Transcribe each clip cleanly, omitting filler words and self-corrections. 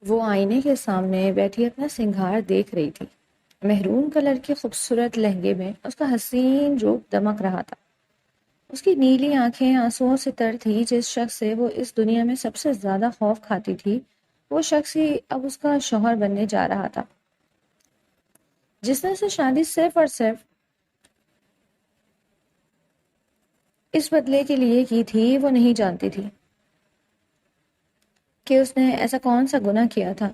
وہ آئینے کے سامنے بیٹھی اپنا سنگھار دیکھ رہی تھی۔ مہرون کلر کے خوبصورت لہنگے میں اس کا حسین روپ دمک رہا تھا۔ اس کی نیلی آنکھیں آنسوؤں سے تر تھی۔ جس شخص سے وہ اس دنیا میں سب سے زیادہ خوف کھاتی تھی، وہ شخص ہی اب اس کا شوہر بننے جا رہا تھا، جس نے اسے شادی صرف اور صرف اس بدلے کے لیے کی تھی۔ وہ نہیں جانتی تھی کہ اس نے ایسا کون سا گناہ کیا تھا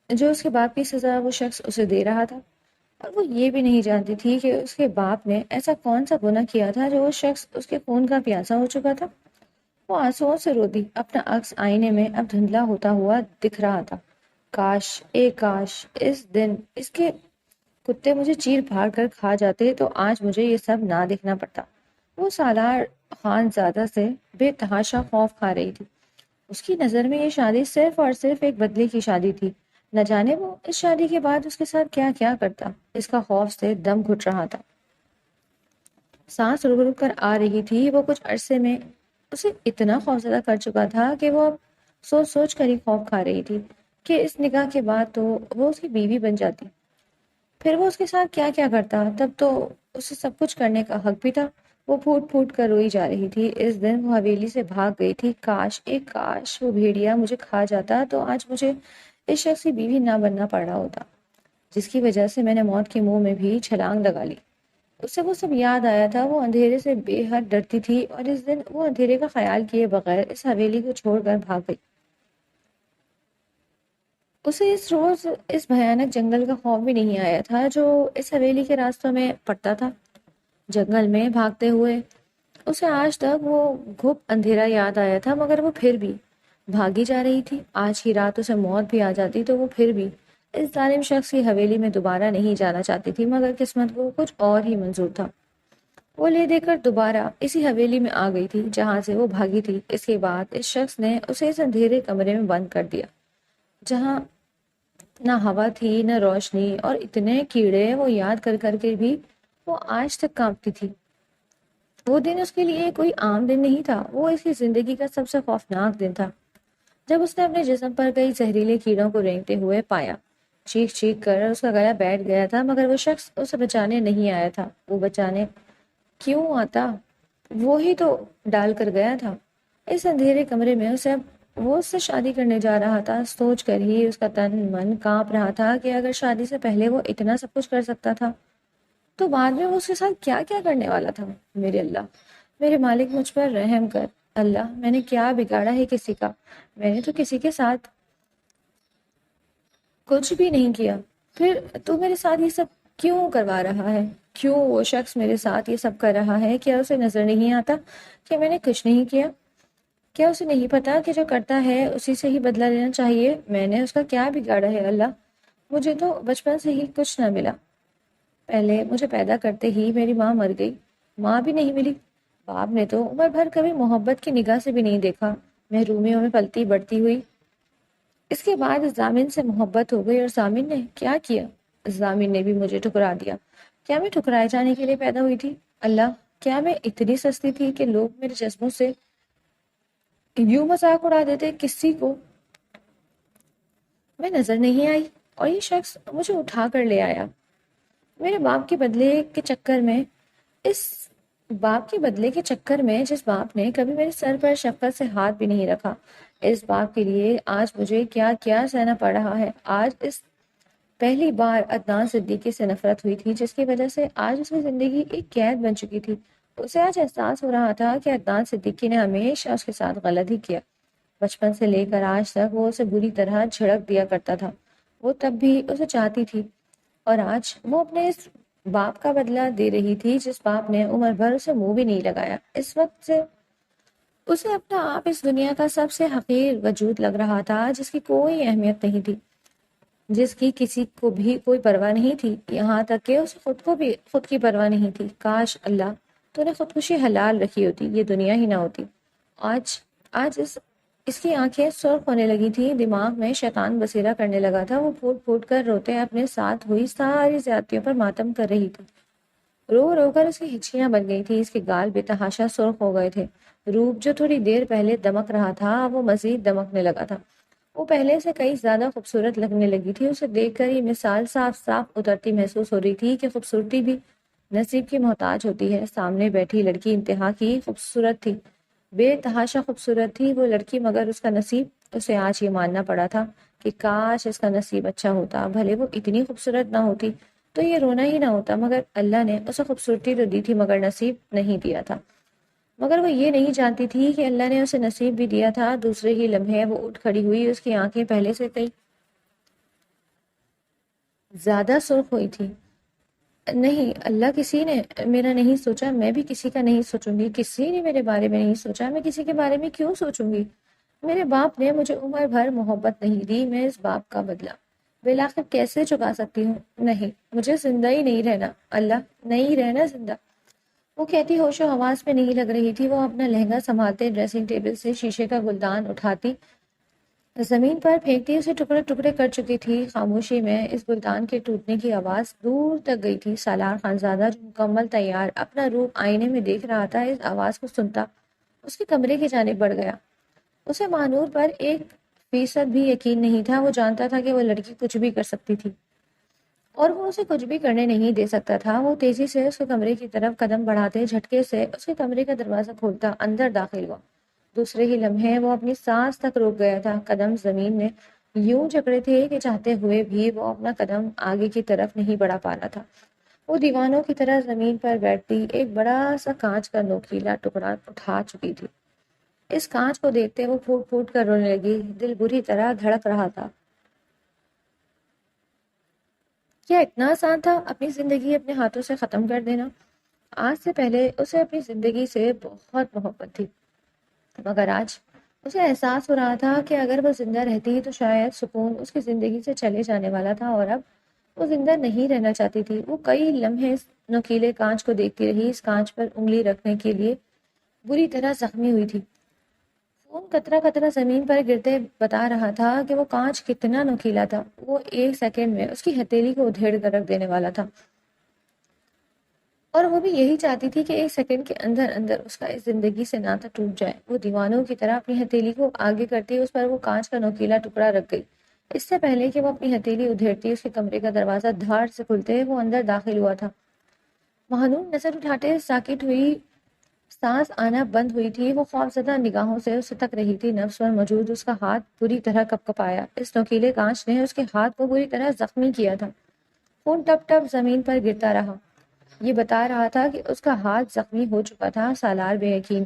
جو اس کے باپ کی سزا وہ شخص اسے دے رہا تھا، اور وہ یہ بھی نہیں جانتی تھی کہ اس کے باپ نے ایسا کون سا گناہ کیا تھا جو وہ شخص اس کے خون کا پیاسا ہو چکا تھا۔ وہ آنسوؤں سے رو دی۔ اپنا عکس آئینے میں اب دھندلا ہوتا ہوا دکھ رہا تھا۔ کاش اس دن اس کے کتے مجھے چیر پھاڑ کر کھا جاتے تو آج مجھے یہ سب نہ دیکھنا پڑتا۔ وہ سالار خان زادہ سے بے تحاشا خوف کھا رہی تھی۔ اس کی نظر میں یہ شادی صرف اور صرف ایک بدلے کی شادی تھی۔ نہ جانے وہ اس شادی کے بعد اس کے ساتھ کیا کیا کرتا۔ اس کا خوف سے دم گھٹ رہا تھا، سانس رک رک کر آ رہی تھی۔ وہ کچھ عرصے میں اسے اتنا خوفزدہ کر چکا تھا کہ وہ اب سوچ سوچ کر ہی خوف کھا رہی تھی کہ اس نکاح کے بعد تو وہ اس کی بیوی بن جاتی، پھر وہ اس کے ساتھ کیا کیا کرتا۔ تب تو اسے سب کچھ کرنے کا حق بھی تھا۔ وہ پھوٹ پھوٹ کر روئی جا رہی تھی۔ اس دن وہ حویلی سے بھاگ گئی تھی۔ کاش وہ بھیڑیا مجھے کھا جاتا تو آج مجھے اس شخص کی بیوی نہ بننا پڑ رہا ہوتا، جس کی وجہ سے میں نے موت کے منہ میں بھی چھلانگ لگا لی۔ اسے وہ سب یاد آیا تھا۔ وہ اندھیرے سے بے حد ڈرتی تھی، اور اس دن وہ اندھیرے کا خیال کیے بغیر اس حویلی کو چھوڑ کر بھاگ گئی۔ اسے اس روز اس بھیانک جنگل کا خوف بھی نہیں آیا تھا جو اس حویلی کے راستوں میں پڑتا تھا۔ جنگل میں بھاگتے ہوئے اسے آج تک وہ گھپ اندھیرا یاد آیا تھا، مگر وہ پھر بھی بھاگی جا رہی تھی۔ آج کی رات اسے موت بھی آ جاتی تو وہ پھر بھی اس ظالم شخص کی حویلی میں دوبارہ نہیں جانا چاہتی تھی، مگر قسمت کو کچھ اور ہی منظور تھا۔ وہ لے دے کر دوبارہ اسی حویلی میں آ گئی تھی جہاں سے وہ بھاگی تھی۔ اس کے بعد اس شخص نے اسے اس اندھیرے کمرے میں بند کر دیا، جہاں نہ ہوا تھی نہ روشنی، اور اتنے کیڑے وہ یاد کر کر کے بھی وہ آج تک کانپتی تھی۔ وہ دن اس کے لیے کوئی عام دن نہیں تھا، وہ اس کی زندگی کا سب سے خوفناک دن تھا، جب اس نے اپنے جسم پر کئی زہریلے کیڑوں کو رینگتے ہوئے پایا۔ چیخ چیخ کر اس کا گلا بیٹھ گیا تھا، مگر وہ شخص اسے بچانے نہیں آیا تھا۔ وہ بچانے کیوں آتا؟ وہی تو ڈال کر گیا تھا اس اندھیرے کمرے میں اسے۔ اب وہ اس سے شادی کرنے جا رہا تھا۔ سوچ کر ہی اس کا تن من کانپ رہا تھا کہ اگر شادی سے پہلے وہ اتنا سب کچھ کر سکتا تھا تو بعد میں وہ اس کے ساتھ کیا کیا کرنے والا تھا۔ میرے اللہ، میرے مالک مجھ پر رحم کر۔ اللہ، میں نے کیا بگاڑا ہے کسی کا؟ میں نے تو کسی کے ساتھ کچھ بھی نہیں کیا، پھر تو میرے ساتھ یہ سب کیوں کروا رہا ہے؟ کیوں وہ شخص میرے ساتھ یہ سب کر رہا ہے؟ کیا اسے نظر نہیں آتا کہ میں نے کچھ نہیں کیا؟ کیا اسے نہیں پتا کہ جو کرتا ہے اسی سے ہی بدلہ لینا چاہیے؟ میں نے اس کا کیا بگاڑا ہے اللہ؟ مجھے تو بچپن سے ہی کچھ نہ ملا۔ پہلے مجھے پیدا کرتے ہی میری ماں مر گئی، ماں بھی نہیں ملی۔ باپ نے تو عمر بھر کبھی محبت کی نگاہ سے بھی نہیں دیکھا۔ محرومیوں میں پلتی بڑھتی ہوئی، اس کے بعد ضامن سے محبت ہو گئی، اور ضامن نے کیا کیا؟ ضامن نے بھی مجھے ٹھکرا دیا۔ کیا میں ٹھکرائے جانے کے لیے پیدا ہوئی تھی؟ اللہ، کیا میں اتنی سستی تھی کہ لوگ میرے جذبوں سے یوں مذاق اڑا دیتے؟ کسی کو میں نظر نہیں آئی اور یہ شخص مجھے اٹھا کر لے آیا میرے باپ کے بدلے کے چکر میں۔ اس باپ کے بدلے کے چکر میں جس باپ نے کبھی میرے سر پر شفقت سے ہاتھ بھی نہیں رکھا، اس باپ کے لیے آج مجھے کیا کیا سہنا پڑ رہا ہے۔ آج اس پہلی بار عدنان صدیقی سے نفرت ہوئی تھی، جس کی وجہ سے آج اس کی زندگی ایک قید بن چکی تھی۔ اسے آج احساس ہو رہا تھا کہ عدنان صدیقی نے ہمیشہ اس کے ساتھ غلط ہی کیا۔ بچپن سے لے کر آج تک وہ اسے بری طرح جھڑک دیا کرتا تھا۔ وہ تب بھی اسے چاہتی تھی، اور آج وہ اپنے اس باپ کا بدلہ دے رہی تھی جس باپ نے عمر بھر اسے منہ بھی نہیں لگایا۔ اس وقت سے اسے اپنا آپ اس دنیا کا سب سے حقیر وجود لگ رہا تھا، جس کی کوئی اہمیت نہیں تھی، جس کی کسی کو بھی کوئی پرواہ نہیں تھی، یہاں تک کہ اسے خود کو بھی خود کی پرواہ نہیں تھی۔ کاش اللہ تو نے خودکشی حلال رکھی ہوتی، یہ دنیا ہی نہ ہوتی۔ آج آج اس کی آنکھیں سرخ ہونے لگی تھی، دماغ میں شیطان بسیرا کرنے لگا تھا۔ وہ پھوٹ پھوٹ کر روتے اپنے ساتھ ہوئی ساری زیادتیوں پر ماتم کر رہی تھی۔ رو رو کر اس کی ہچکیاں بن گئی تھی، اس کے گال بے تحاشا سرخ ہو گئے تھے۔ روپ جو تھوڑی دیر پہلے دمک رہا تھا وہ مزید دمکنے لگا تھا۔ وہ پہلے سے کئی زیادہ خوبصورت لگنے لگی تھی. اسے دیکھ کر یہ مثال صاف صاف اترتی محسوس ہو رہی تھی کہ خوبصورتی بھی نصیب کی محتاج ہوتی ہے. سامنے بیٹھی لڑکی انتہا کی خوبصورت تھی، بے تحاشا خوبصورت تھی وہ لڑکی، مگر اس کا نصیب. اسے آج یہ ماننا پڑا تھا کہ کاش اس کا نصیب اچھا ہوتا، بھلے وہ اتنی خوبصورت نہ ہوتی تو یہ رونا ہی نہ ہوتا. مگر اللہ نے اسے خوبصورتی تو دی تھی مگر نصیب نہیں دیا تھا. مگر وہ یہ نہیں جانتی تھی کہ اللہ نے اسے نصیب بھی دیا تھا. دوسرے ہی لمحے وہ اٹھ کھڑی ہوئی. اس کی آنکھیں پہلے سے کئی زیادہ سرخ ہوئی تھی. نہیں، اللہ کسی نے میرا نہیں سوچا، میں بھی کسی کا نہیں سوچوں گی. کسی نے میرے بارے میں نہیں سوچا، میں کسی کے بارے میں کیوں سوچوں گی؟ میرے باپ نے مجھے عمر بھر محبت نہیں دی، میں اس باپ کا بدلہ بالآخر کیسے چکا سکتی ہوں؟ نہیں، مجھے زندہ ہی نہیں رہنا، اللہ نہیں رہنا زندہ. وہ کہتی ہوش و حواس میں نہیں لگ رہی تھی. وہ اپنا لہنگا سنبھالتے ڈریسنگ ٹیبل سے شیشے کا گلدان اٹھاتی زمین پر پھینکتی اسے ٹکڑے ٹکڑے کر چکی تھی. خاموشی میں اس گلدان کے ٹوٹنے کی آواز دور تک گئی تھی. سالار خانزادہ جو مکمل تیار اپنا روپ آئینے میں دیکھ رہا تھا، اس آواز کو سنتا اس کے کمرے کی جانب بڑھ گیا. اسے مانور پر 1% بھی یقین نہیں تھا. وہ جانتا تھا کہ وہ لڑکی کچھ بھی کر سکتی تھی اور وہ اسے کچھ بھی کرنے نہیں دے سکتا تھا. وہ تیزی سے اس کے کمرے کی طرف قدم بڑھاتے جھٹکے سے اس کے کمرے کا دروازہ کھولتا اندر داخل ہوا. دوسرے ہی لمحے وہ اپنی سانس تک روک گیا تھا. قدم زمین میں یوں جکڑے تھے کہ چاہتے ہوئے بھی وہ اپنا قدم آگے کی طرف نہیں بڑھا پا رہا تھا. وہ دیوانوں کی طرح زمین پر بیٹھتی ایک بڑا سا کانچ کا نوکیلا ٹکڑا اٹھا چکی تھی. اس کانچ کو دیکھتے وہ پھوٹ پھوٹ کر رونے لگی. دل بری طرح دھڑک رہا تھا. کیا اتنا آسان تھا اپنی زندگی اپنے ہاتھوں سے ختم کر دینا؟ آج سے پہلے اسے اپنی زندگی سے بہت محبت تھی، مگر آج اسے احساس ہو رہا تھا کہ اگر وہ زندہ رہتی تو شاید سکون اس کی زندگی سے چلے جانے والا تھا، اور اب وہ زندہ نہیں رہنا چاہتی تھی. وہ کئی لمحے اس نوکیلے کانچ کو دیکھتی رہی. اس کانچ پر انگلی رکھنے کے لیے بری طرح زخمی ہوئی تھی. خون قطرہ قطرہ زمین پر گرتے بتا رہا تھا کہ وہ کانچ کتنا نوکیلا تھا. وہ 1 سیکنڈ میں اس کی ہتھیلی کو ادھیڑ کر رکھ دینے والا تھا، اور وہ بھی یہی چاہتی تھی کہ 1 سیکنڈ کے اندر اندر اس کا اس زندگی سے ناتا ٹوٹ جائے. وہ دیوانوں کی طرح اپنی ہتھیلی کو آگے کرتی اس پر وہ کانچ کا نوکیلا ٹکڑا رکھ گئی. اس سے پہلے کہ وہ اپنی ہتھیلی ادھیڑتی اس کے کمرے کا دروازہ دھاڑ سے کھلتے وہ اندر داخل ہوا تھا. مہنور نظر اٹھاتے ساکت ہوئی. سانس آنا بند ہوئی تھی. وہ خوفزدہ نگاہوں سے اسے تک رہی تھی. نفس پر موجود اس کا ہاتھ بری طرح کپ کپایا. اس نوکیلے کانچ نے اس کے ہاتھ کو بری طرح زخمی کیا تھا. خون ٹپ ٹپ زمین پر گرتا رہا. یہ بتا رہا تھا کہ اس کا ہاتھ زخمی ہو چکا تھا. سالار بے یقین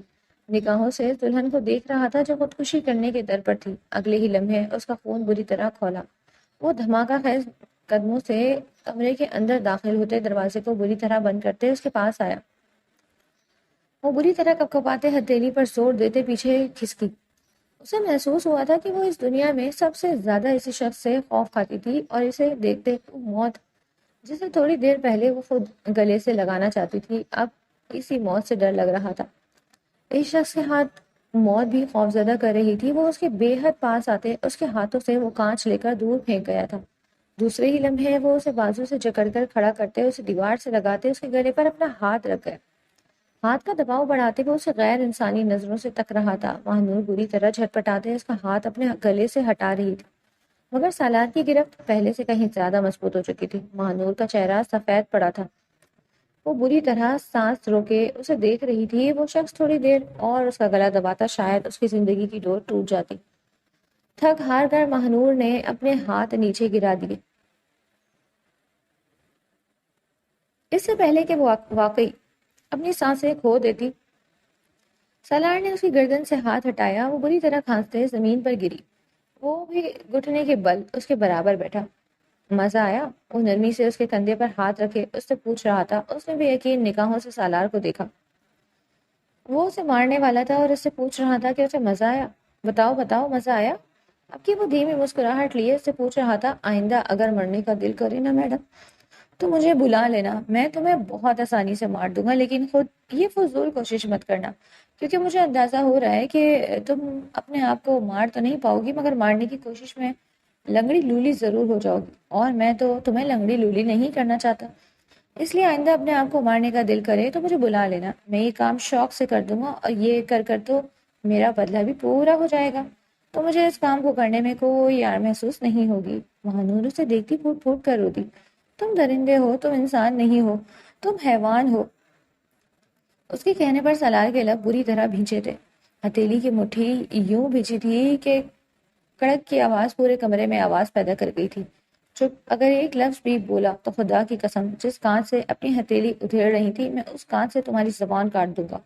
نگاہوں سے دلہن کو دیکھ رہا تھا جو خودکشی کرنے کے در پر تھی. اگلے ہی لمحے اس کا خون بری طرح کھولا. وہ دھماکہ خیز قدموں سے کمرے کے اندر داخل ہوتے دروازے کو بری طرح بند کرتے اس کے پاس آیا. وہ بری طرح کپ کپاتے ہتھیلی پر زور دیتے پیچھے کھسکی. اسے محسوس ہوا تھا کہ وہ اس دنیا میں سب سے زیادہ اسی شخص سے خوف کھاتی تھی، اور اسے دیکھتے موت جسے تھوڑی دیر پہلے وہ خود گلے سے لگانا چاہتی تھی، اب اسی موت سے ڈر لگ رہا تھا. اس شخص کے ہاتھ موت بھی خوفزدہ کر رہی تھی. وہ اس کے بے حد پاس آتے اس کے ہاتھوں سے وہ کانچ لے کر دور پھینک گیا تھا. دوسرے ہی لمحے وہ اسے بازو سے جکڑ کر کھڑا کرتے اسے دیوار سے لگاتے اس کے گلے پر اپنا ہاتھ رکھ گئے. ہاتھ کا دباؤ بڑھاتے وہ اسے غیر انسانی نظروں سے تک رہا تھا. مہنور بری طرح جھٹپٹاتے اس کا ہاتھ اپنے گلے سے ہٹا رہی تھی، مگر سالار کی گرفت پہلے سے کہیں زیادہ مضبوط ہو چکی تھی. مہنور کا چہرہ سفید پڑا تھا. وہ بری طرح سانس روکے اسے دیکھ رہی تھی. وہ شخص تھوڑی دیر اور اس کا گلا دباتا شاید اس کی زندگی کی ڈور ٹوٹ جاتی. تھک ہار کر مہنور نے اپنے ہاتھ نیچے گرا دیے. اس سے پہلے کہ وہ واقعی اپنی سانسیں کھو دیتی، سالار نے اس کی گردن سے ہاتھ ہٹایا. وہ بری طرح کھانستے زمین پر گری. وہ بھی گھٹنے کے بل اس کے برابر بیٹھا. مزہ آیا؟ وہ نرمی سے اس کے کندھے پر ہاتھ رکھے اس سے پوچھ رہا تھا. اس نے بھی یقین نگاہوں سے سالار کو دیکھا. وہ اسے مارنے والا تھا اور اس سے پوچھ رہا تھا کہ اسے مزہ آیا. بتاؤ بتاؤ مزہ آیا؟ اب کی وہ دھیمی مسکراہٹ لیے اس سے پوچھ رہا تھا. آئندہ اگر مرنے کا دل کرے نا میڈم تو مجھے بلا لینا، میں تمہیں بہت آسانی سے مار دوں گا، لیکن خود یہ فضول کوشش مت کرنا، کیونکہ مجھے اندازہ ہو رہا ہے کہ تم اپنے آپ کو مار تو نہیں پاؤ گی، مگر مارنے کی کوشش میں لنگڑی لولی ضرور ہو جاؤ گی، اور میں تو تمہیں لنگڑی لولی نہیں کرنا چاہتا. اس لیے آئندہ اپنے آپ کو مارنے کا دل کرے تو مجھے بلا لینا، میں یہ کام شوق سے کر دوں گا، اور یہ کر کر تو میرا بدلہ بھی پورا ہو جائے گا. تو مجھے اس کام کو کرنے میں کوئی یار محسوس نہیں ہوگی۔ مہانور اسے دیکھتی پھوٹ پھوٹ کر روتی۔ تم درندے ہو، تم انسان نہیں ہو، تم حیوان ہو۔ اس کے کہنے پر سالار کے لب بری طرح بھیجے تھے۔ ہتھیلی کی مٹھی یوں بھیجی تھی کہ کڑک کی آواز پورے کمرے میں آواز پیدا کر گئی تھی۔ چپ، اگر ایک لفظ بھی بولا تو خدا کی قسم جس کان سے اپنی ہتھیلی ادھیڑ رہی تھی میں اس کان سے تمہاری زبان کاٹ دوں گا۔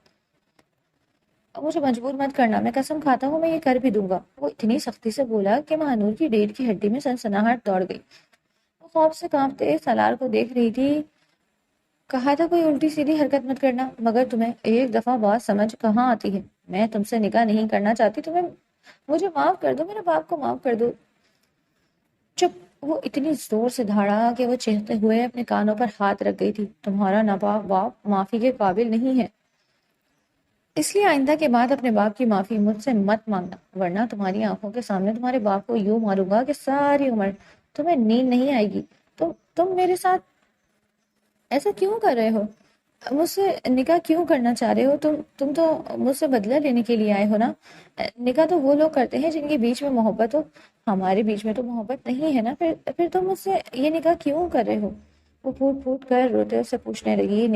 اب مجھے مجبور مت کرنا، میں قسم کھاتا ہوں میں یہ کر بھی دوں گا۔ وہ اتنی سختی سے بولا کہ مہانور کی ریڑھ کی ہڈی میں سنسناہٹ دوڑ گئی۔ وہ خوف سے کانپتے سالار کو دیکھ رہی تھی۔ کہا تھا کوئی الٹی سیدھی حرکت مت کرنا، مگر تمہیں ایک دفعہ بات سمجھ کہاں آتی ہے؟ میں تم سے نکاح نہیں کرنا چاہتی، تمہیں مجھے معاف کر دو، میرے باپ کو معاف کر دو۔ چپ! وہ اتنی زور سے دھاڑا کہ وہ چیختے ہوئے اپنے کانوں پر ہاتھ رکھ گئی تھی۔ تمہارا ناپاک باپ معافی کے قابل نہیں ہے، اس لیے آئندہ کے بعد اپنے باپ کی معافی مجھ سے مت مانگنا، ورنہ تمہاری آنکھوں کے سامنے تمہارے باپ کو یوں ماروں گا کہ ساری عمر تمہیں نیند نہیں آئے گی۔ تم میرے ساتھ ایسا کیوں کر رہے ہو؟ مجھ سے نکاح کیوں کرنا چاہ رہے ہو؟ تم تو مجھ سے بدلہ لینے کے لیے آئے ہو نا؟ نکاح تو وہ لوگ کرتے ہیں جن کے بیچ میں محبت ہو، ہمارے بیچ میں تو محبت نہیں ہے نا، پھر تم مجھ سے یہ نکاح کیوں کر رہے ہو؟ وہ پھوٹ پھوٹ کر روتے سے پوچھنے لگی،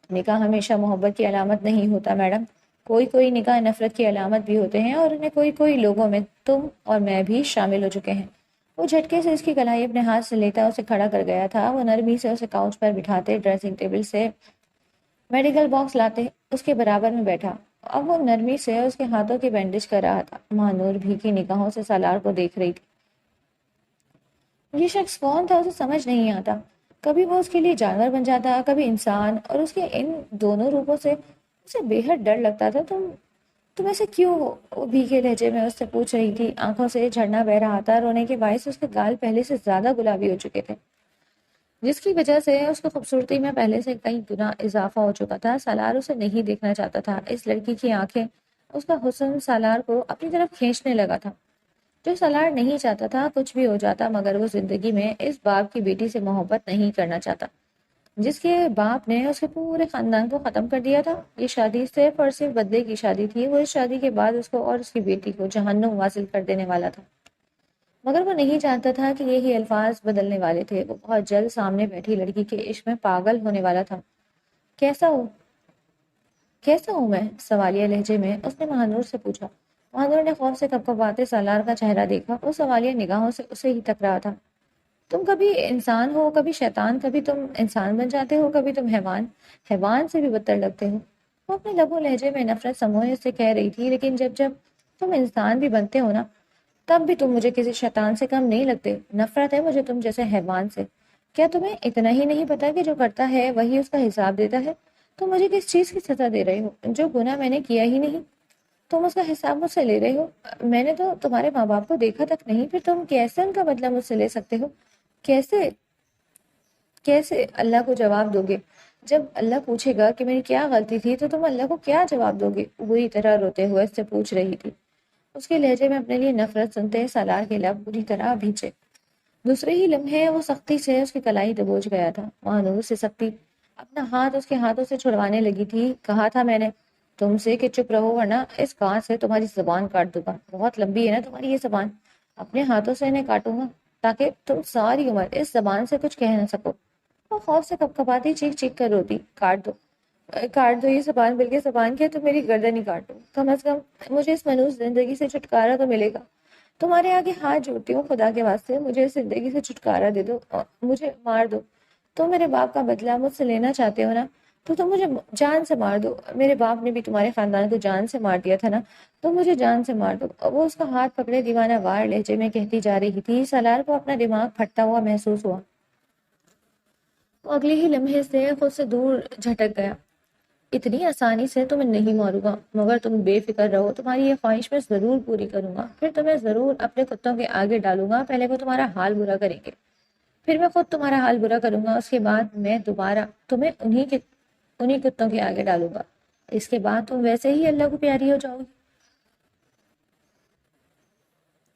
نکاح ہمیشہ محبت کی علامت نہیں ہوتا میڈم، کوئی نکاح نفرت کی علامت بھی ہوتے ہیں، اور انہیں کوئی لوگوں میں تم اور میں بھی شامل ہو چکے ہیں۔ وہ جھٹکے سے اس کی کلائی اپنے ہاتھ سے لیتا اسے کھڑا کر گیا تھا۔ وہ نرمی سے اسے کاؤچ پر بٹھاتے ڈریسنگ ٹیبل سے میڈیکل باکس لاتے اس کے برابر میں بیٹھا۔ اب وہ نرمی سے اس کے ہاتھوں کی بینڈیج کر رہا تھا۔ مہانور بھیگی نگاہوں سے سالار کو دیکھ رہی تھی۔ یہ شخص کون تھا اسے سمجھ نہیں آتا، کبھی وہ اس کے لیے جانور بن جاتا، کبھی انسان، اور اس کے ان دونوں روپوں سے اسے بے حد ڈر لگتا تھا۔ تم ایسے کیوں ہو؟ وہ بھیگے لہجے میں اس سے پوچھ رہی تھی۔ آنکھوں سے جھرنا بہ رہا تھا، رونے کے باعث اس کے گال پہلے سے زیادہ گلابی ہو چکے تھے، جس کی وجہ سے اس کو خوبصورتی میں پہلے سے کئی گنا اضافہ ہو چکا تھا۔ سالار اسے نہیں دیکھنا چاہتا تھا۔ اس لڑکی کی آنکھیں، اس کا حسن سالار کو اپنی طرف کھینچنے لگا تھا۔ جو سالار نہیں چاہتا تھا کچھ بھی ہو جاتا، مگر وہ زندگی میں اس باپ کی بیٹی سے محبت نہیں کرنا چاہتا جس کے باپ نے اس کے پورے خاندان کو ختم کر دیا تھا۔ یہ شادی صرف اور صرف بدلے کی شادی تھی۔ وہ اس شادی کے بعد اس کو اور اس کی بیٹی کو جہنم واصل کر دینے والا تھا، مگر وہ نہیں جانتا تھا کہ یہی الفاظ بدلنے والے تھے۔ وہ بہت جلد سامنے بیٹھی لڑکی کے عشق میں پاگل ہونے والا تھا۔ کیسا ہوں میں؟ سوالیہ لہجے میں اس نے مہانور سے پوچھا۔ مہانور نے خوف سے کپکپاتے سالار کا چہرہ دیکھا۔ وہ سوالیہ نگاہوں سے اسے ہی تک رہا تھا۔ تم کبھی انسان ہو، کبھی شیطان، کبھی تم انسان بن جاتے ہو، کبھی تم حیوان سے بھی بدتر لگتے ہو۔ وہ اپنے لب و لہجے میں نفرت سموئے سے کہہ رہی تھی، لیکن جب تم انسان بھی بنتے ہو نا، تب بھی تم مجھے کسی شیطان سے کم نہیں لگتے۔ نفرت ہے مجھے تم جیسے حیوان سے۔ کیا تمہیں اتنا ہی نہیں پتا کہ جو کرتا ہے وہی اس کا حساب دیتا ہے؟ تم مجھے کس چیز کی سزا دے رہے ہو؟ جو گناہ میں نے کیا ہی نہیں، تم اس کا حساب مجھ سے لے رہے ہو۔ میں نے تو تمہارے ماں باپ کو دیکھا تک نہیں، پھر تم کیسے ان کا بدلہ مجھ سے لے سکتے ہو؟ کیسے اللہ کو جواب دو گے؟ جب اللہ پوچھے گا کہ میری کیا غلطی تھی تو تم اللہ کو کیا جواب دو گے؟ بری طرح روتے ہوئے اس سے پوچھ رہی تھی۔ اس کے لہجے میں اپنے لیے نفرت سنتے سالار کے لب بری طرح بھیجے۔ دوسرے ہی لمحے وہ سختی سے اس کی کلائی دبوچ گیا تھا۔ مہانور سے سختی اپنا ہاتھ اس کے ہاتھوں سے چھڑوانے لگی تھی۔ کہا تھا میں نے تم سے کہ چپ رہو، ورنہ اس کان سے تمہاری زبان کاٹ دوں گا۔ بہت لمبی ہے نا تمہاری یہ زبان، اپنے ہاتھوں سے انہیں کاٹوں گا تاکہ تم ساری عمر اس زبان سے کچھ کہہ نہ سکو۔ وہ خوف سے کپکپاتی چیخ چیخ کر روتی۔ کاٹ دو یہ زبان، بلکہ زبان کے تو میری گردن ہی کاٹو، کم از کم مجھے اس منحوس زندگی سے چھٹکارا تو ملے گا۔ تمہارے آگے ہاتھ جوڑتی ہوں، خدا کے واسطے مجھے اس زندگی سے چھٹکارا دے دو، مجھے مار دو۔ تم میرے باپ کا بدلہ مجھ سے لینا چاہتے ہو نا، تو تم مجھے جان سے مار دو۔ میرے باپ نے بھی تمہارے خاندان کو جان سے مار دیا تھا نا، تو مجھے جان سے مار دو۔ وہ اس کا ہاتھ پکڑے دیوانہ وار لہجے میں کہتی جا رہی تھی۔ سالار کو اپنا دماغ پھٹتا ہوا محسوس ہوا۔ وہ اگلے ہی لمحے سے خود سے دور جھٹک گیا۔ اتنی آسانی سے تمہیں نہیں ماروں گا، مگر تم بے فکر رہو، تمہاری یہ خواہش میں ضرور پوری کروں گا۔ پھر تمہیں ضرور اپنے کتوں کے آگے ڈالوں گا۔ پہلے وہ تمہارا حال برا کریں گے، پھر میں خود تمہارا حال برا کروں گا۔ اس کے بعد میں دوبارہ تمہیں انہی کتوں کے آگے ڈالوں گا۔ اس کے بعد تم ویسے ہی اللہ کو پیاری ہو جاؤ گی۔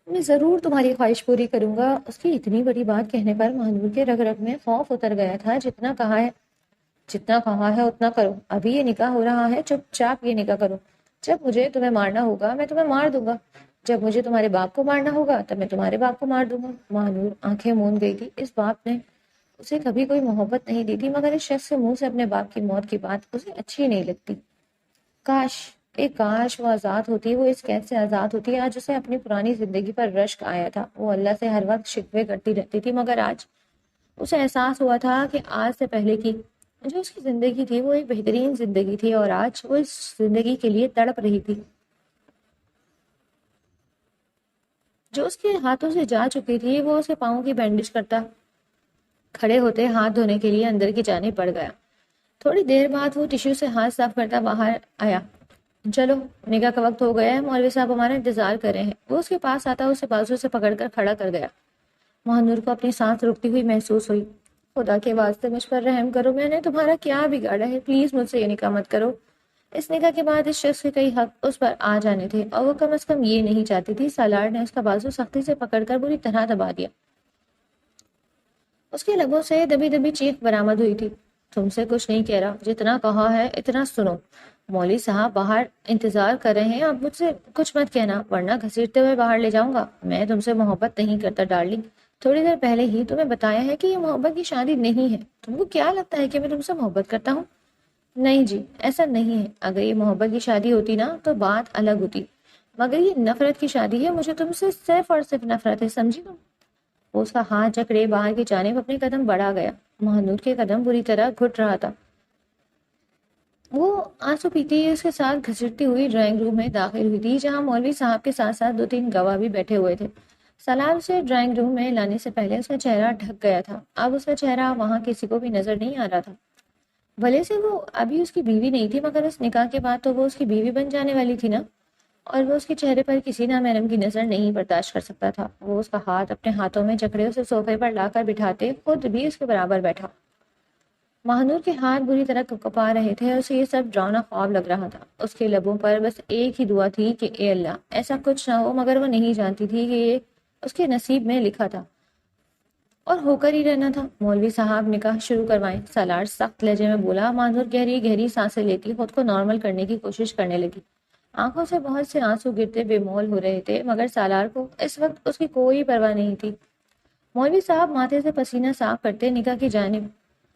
میں ضرور تمہاری خواہش پوری کروں گا۔ اس کی اتنی بڑی بات کہنے پر مہانور کے رگ رگ میں خوف اتر گیا تھا۔ جتنا کہا ہے اتنا کرو۔ ابھی یہ نکاح ہو رہا ہے، چپ چاپ یہ نکاح کرو۔ جب مجھے تمہیں مارنا ہوگا میں تمہیں مار دوں گا۔ جب مجھے تمہارے باپ کو مارنا ہوگا تب میں تمہارے باپ کو مار دوں گا۔ مہنور آنکھیں موند گئی تھی۔ اس باپ نے اسے کبھی کوئی محبت نہیں دی تھی، مگر اس شخص کے منہ سے اپنے باپ کی موت کی بات اسے اچھی نہیں لگتی۔ کاش، ایک کاش وہ آزاد ہوتی، وہ اس قید سے آزاد ہوتی۔ آج اسے اپنی پرانی زندگی پر رشک آیا تھا۔ وہ اللہ سے ہر وقت شکوے کرتی رہتی تھی، مگر آج اسے احساس ہوا تھا کہ آج سے پہلے کی جو اس کی زندگی تھی وہ ایک بہترین زندگی تھی، اور آج وہ اس زندگی کے لیے تڑپ رہی تھی جو اس کے ہاتھوں سے جا چکی تھی۔ وہ اس کے پاؤں کی بینڈیج کرتا کھڑے ہوتے ہاتھ دھونے کے لیے اندر کی جانب بڑھ گیا۔ تھوڑی دیر بعد وہ ٹشو سے ہاتھ صاف کرتا باہر آیا۔ چلو، نکاح کا وقت ہو گیا ہے، مولوی صاحب ہمارا انتظار کر رہے ہیں۔ وہ اس کے پاس آتا اسے بازو سے پکڑ کر کھڑا کر گیا۔ مہنور کو اپنی سانس رکتی ہوئی محسوس ہوئی۔ خدا کے واسطے مجھ پر رحم کرو، میں نے تمہارا کیا بگاڑا ہے؟ پلیز مجھ سے یہ نکاح مت کرو۔ اس نکاح کے بعد اس شخص کے کئی حق اس پر آ جانے تھے، اور وہ کم از کم یہ نہیں چاہتی تھی۔ سالار نے اس کا بازو سختی سے پکڑ کر بری طرح دبا دیا۔ اس کے لبوں سے دبی دبی چیخ برآمد ہوئی تھی۔ تم سے کچھ نہیں کہہ رہا، جتنا کہا ہے اتنا سنو۔ مولوی صاحب باہر انتظار کر رہے ہیں، اب مجھ سے کچھ مت کہنا ورنہ گھسیٹتے ہوئے باہر لے جاؤں گا۔ میں تم سے محبت نہیں کرتا ڈارلنگ، تھوڑی دیر پہلے ہی تمہیں بتایا ہے کہ یہ محبت کی شادی نہیں ہے۔ تم کو کیا لگتا ہے کہ میں تم سے محبت کرتا ہوں؟ نہیں جی، ایسا نہیں ہے۔ اگر یہ محبت کی شادی ہوتی نا تو بات الگ ہوتی، مگر یہ نفرت کی شادی ہے۔ مجھے تم سے صرف اور صرف نفرت ہے، سمجھی تم؟ وہ اس کا ہاتھ جکڑے باہر کی جانب اپنے قدم بڑھا گیا۔ مہنور کے قدم بری طرح گھٹ رہا تھا۔ وہ آنسو پیتی اس کے ساتھ گھسیٹتی ہوئی ڈرائنگ روم میں داخل ہوئی تھی، جہاں مولوی صاحب کے ساتھ ساتھ دو تین گواہ بھی بیٹھے ہوئے تھے۔ سلام سے ڈرائنگ روم میں لانے سے پہلے اس کا چہرہ ڈھک گیا تھا۔ اب اس کا چہرہ وہاں کسی کو بھی نظر نہیں آ رہا تھا۔ بھلے سے وہ ابھی اس کی بیوی نہیں تھی، مگر اس نکاح کے بعد تو وہ اس کی بیوی بن جانے والی تھی نا، اور وہ اس کے چہرے پر کسی نامحرم کی نظر نہیں برداشت کر سکتا تھا۔ وہ اس کا ہاتھ اپنے ہاتھوں میں جکڑے اسے صوفے پر لا کر بٹھاتے خود بھی اس کے برابر بیٹھا۔ مہنور کے ہاتھ بری طرح کپکپا رہے تھے، اسے یہ سب ڈراؤنا خواب لگ رہا تھا۔ اس کے لبوں پر بس ایک ہی دعا تھی کہ اے اللہ ایسا کچھ نہ ہو، مگر وہ نہیں جانتی تھی کہ یہ اس کے نصیب میں لکھا تھا اور ہو کر ہی رہنا تھا۔ مولوی صاحب نکاح شروع کروائیں، سالار سخت لہجے میں بولا۔ مہنور گہری گہری سانسیں لیتی خود کو نارمل کرنے کی کوشش کرنے لگی۔ آنکھوں سے بہت سے آنسو گرتے بے مول ہو رہے تھے، مگر سالار کو اس وقت اس کی کوئی پرواہ نہیں تھی۔ مولوی صاحب ماتھے سے پسینہ صاف کرتے نکاح کی جانب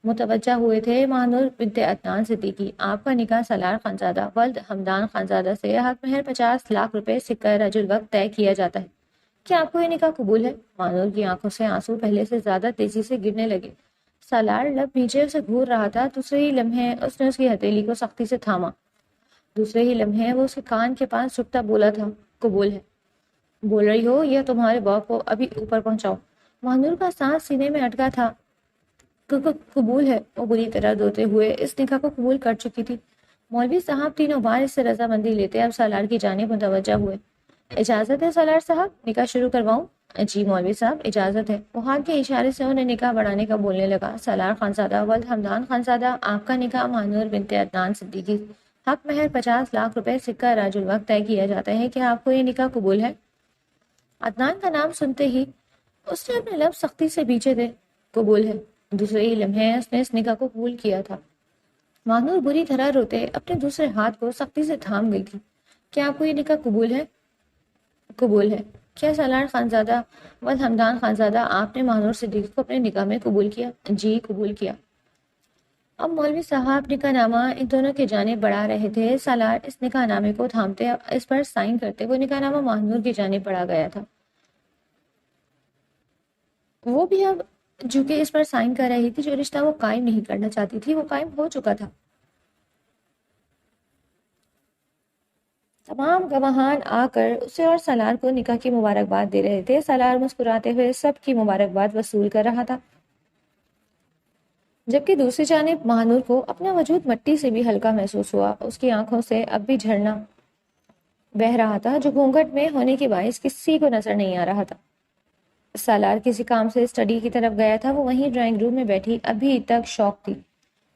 متوجہ ہوئے تھے۔ مہنور بنت عدنان صدیقی، آپ کا نکاح سالار خانزادہ ولد حمدان خانزادہ سے حق مہر 50 لاکھ روپے سکہ رج الوقت طے کیا جاتا ہے۔ کیا آپ کو یہ نکاح قبول ہے؟ مہنور کی آنکھوں سے آنسو پہلے سے زیادہ تیزی سے گرنے لگے۔ سالار لب نیچے اسے گھور رہا تھا۔ دوسرے ہی لمحے اس نے اس کی ہتھیلی کو سختی سے تھاما۔ دوسرے ہی لمحے وہ اس کے کان کے پاس جھکتا بولا تھا، قبول ہے۔ بول رہی ہو یا تمہارے باپ کو ابھی اوپر پہنچاؤ؟ مہنور کا سانس سینے میں اٹکا تھا۔ قبول ہے، وہ بری طرح روتے ہوئے اس نکاح کو قبول کر چکی تھی۔ مولوی صاحب تینوں بار اس سے رضامندی لیتے اب سالار کی جانب متوجہ ہوئے۔ اجازت ہے سالار صاحب، نکاح شروع کرواؤں؟ جی مولوی صاحب اجازت ہے۔ وہ ہاتھ کے اشارے سے انہیں نکاح بڑھانے کا بولنے لگا۔ سالار خانزادہ ولد حمدان خانزادہ، آپ کا نکاح مہنور بنت عدنان صدیقی حق مہر 50 لاکھ روپے سکہ راج الوقت طے کیا جاتا ہے۔ کہ آپ کو یہ نکاح قبول ہے؟ عدنان کا نام سنتے ہی اس نے اپنے لب سختی سے بیچے تھے۔ قبول ہے۔ دوسرے ہی لمحے اس نے اس نکاح کو قبول کیا تھا۔ مہنور بری طرح روتے اپنے دوسرے ہاتھ کو سختی سے تھام گئی تھی۔ کیا آپ کو یہ نکاح قبول ہے؟ قبول ہے۔ کیا سالار خانزادہ ولد حمدان خانزادہ، آپ نے مہنور صدیقی کو اپنے نکاح میں قبول کیا؟ جی قبول کیا۔ اب مولوی صاحب نکاح نامہ ان دونوں کی جانب بڑھا رہے تھے۔ سالار اس نکاح نامے کو تھامتے اس پر سائن کرتے وہ نکاح نامہ مہنور کی جانب بڑھا گیا تھا۔ وہ بھی اب چونکہ اس پر سائن کر رہی تھی، جو رشتہ وہ قائم نہیں کرنا چاہتی تھی وہ قائم ہو چکا تھا۔ تمام گواہان آ کر اسے اور سالار کو نکاح کی مبارکباد دے رہے تھے۔ سالار مسکراتے ہوئے سب کی مبارکباد وصول کر رہا تھا، جبکہ دوسری جانب مہنور کو اپنا وجود مٹی سے بھی ہلکا محسوس ہوا۔ اس کی آنکھوں سے اب بھی جھرنا بہہ رہا تھا، جو گھونگھٹ میں ہونے کے باعث کسی کو نظر نہیں آ رہا تھا۔ سالار کسی کام سے اسٹڈی کی طرف گیا تھا، وہ وہیں ڈرائنگ روم میں بیٹھی ابھی تک شوق تھی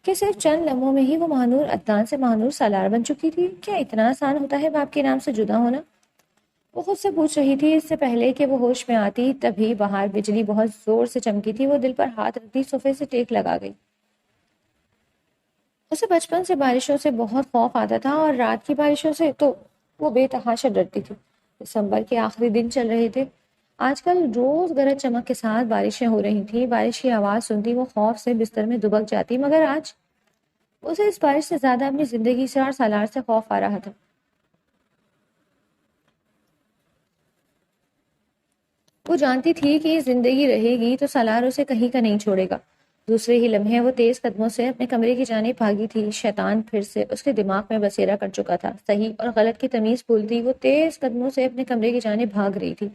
کہ صرف چند لمحوں میں ہی وہ مہنور عدنان سے مہنور سالار بن چکی تھی۔ کیا اتنا آسان ہوتا ہے باپ کے نام سے جدا ہونا؟ وہ خود سے پوچھ رہی تھی۔ اس سے پہلے کہ وہ ہوش میں آتی تبھی باہر بجلی بہت زور سے چمکی تھی۔ وہ دل پر ہاتھ رکھتی صوفے سے ٹیک لگا گئی۔ اسے بچپن سے بارشوں سے بہت خوف آتا تھا، اور رات کی بارشوں سے تو وہ بے تحاشا ڈرتی تھی۔ دسمبر کے آخری دن چل رہے تھے۔ آج کل روز گرج چمک کے ساتھ بارشیں ہو رہی تھیں۔ بارش کی آواز سنتی وہ خوف سے بستر میں دبک جاتی، مگر آج اسے اس بارش سے زیادہ اپنی زندگی سے اور سالار سے خوف آ رہا تھا۔ وہ جانتی تھی کہ یہ زندگی رہے گی تو سالار اسے کہیں کا نہیں چھوڑے گا۔ دوسرے ہی لمحے وہ تیز قدموں سے اپنے کمرے کی جانب بھاگی تھی۔ شیطان پھر سے اس کے دماغ میں بسیرا کر چکا تھا۔ صحیح اور غلط کی تمیز بھولتی وہ تیز قدموں سے اپنے کمرے کی جانب بھاگ رہی تھی۔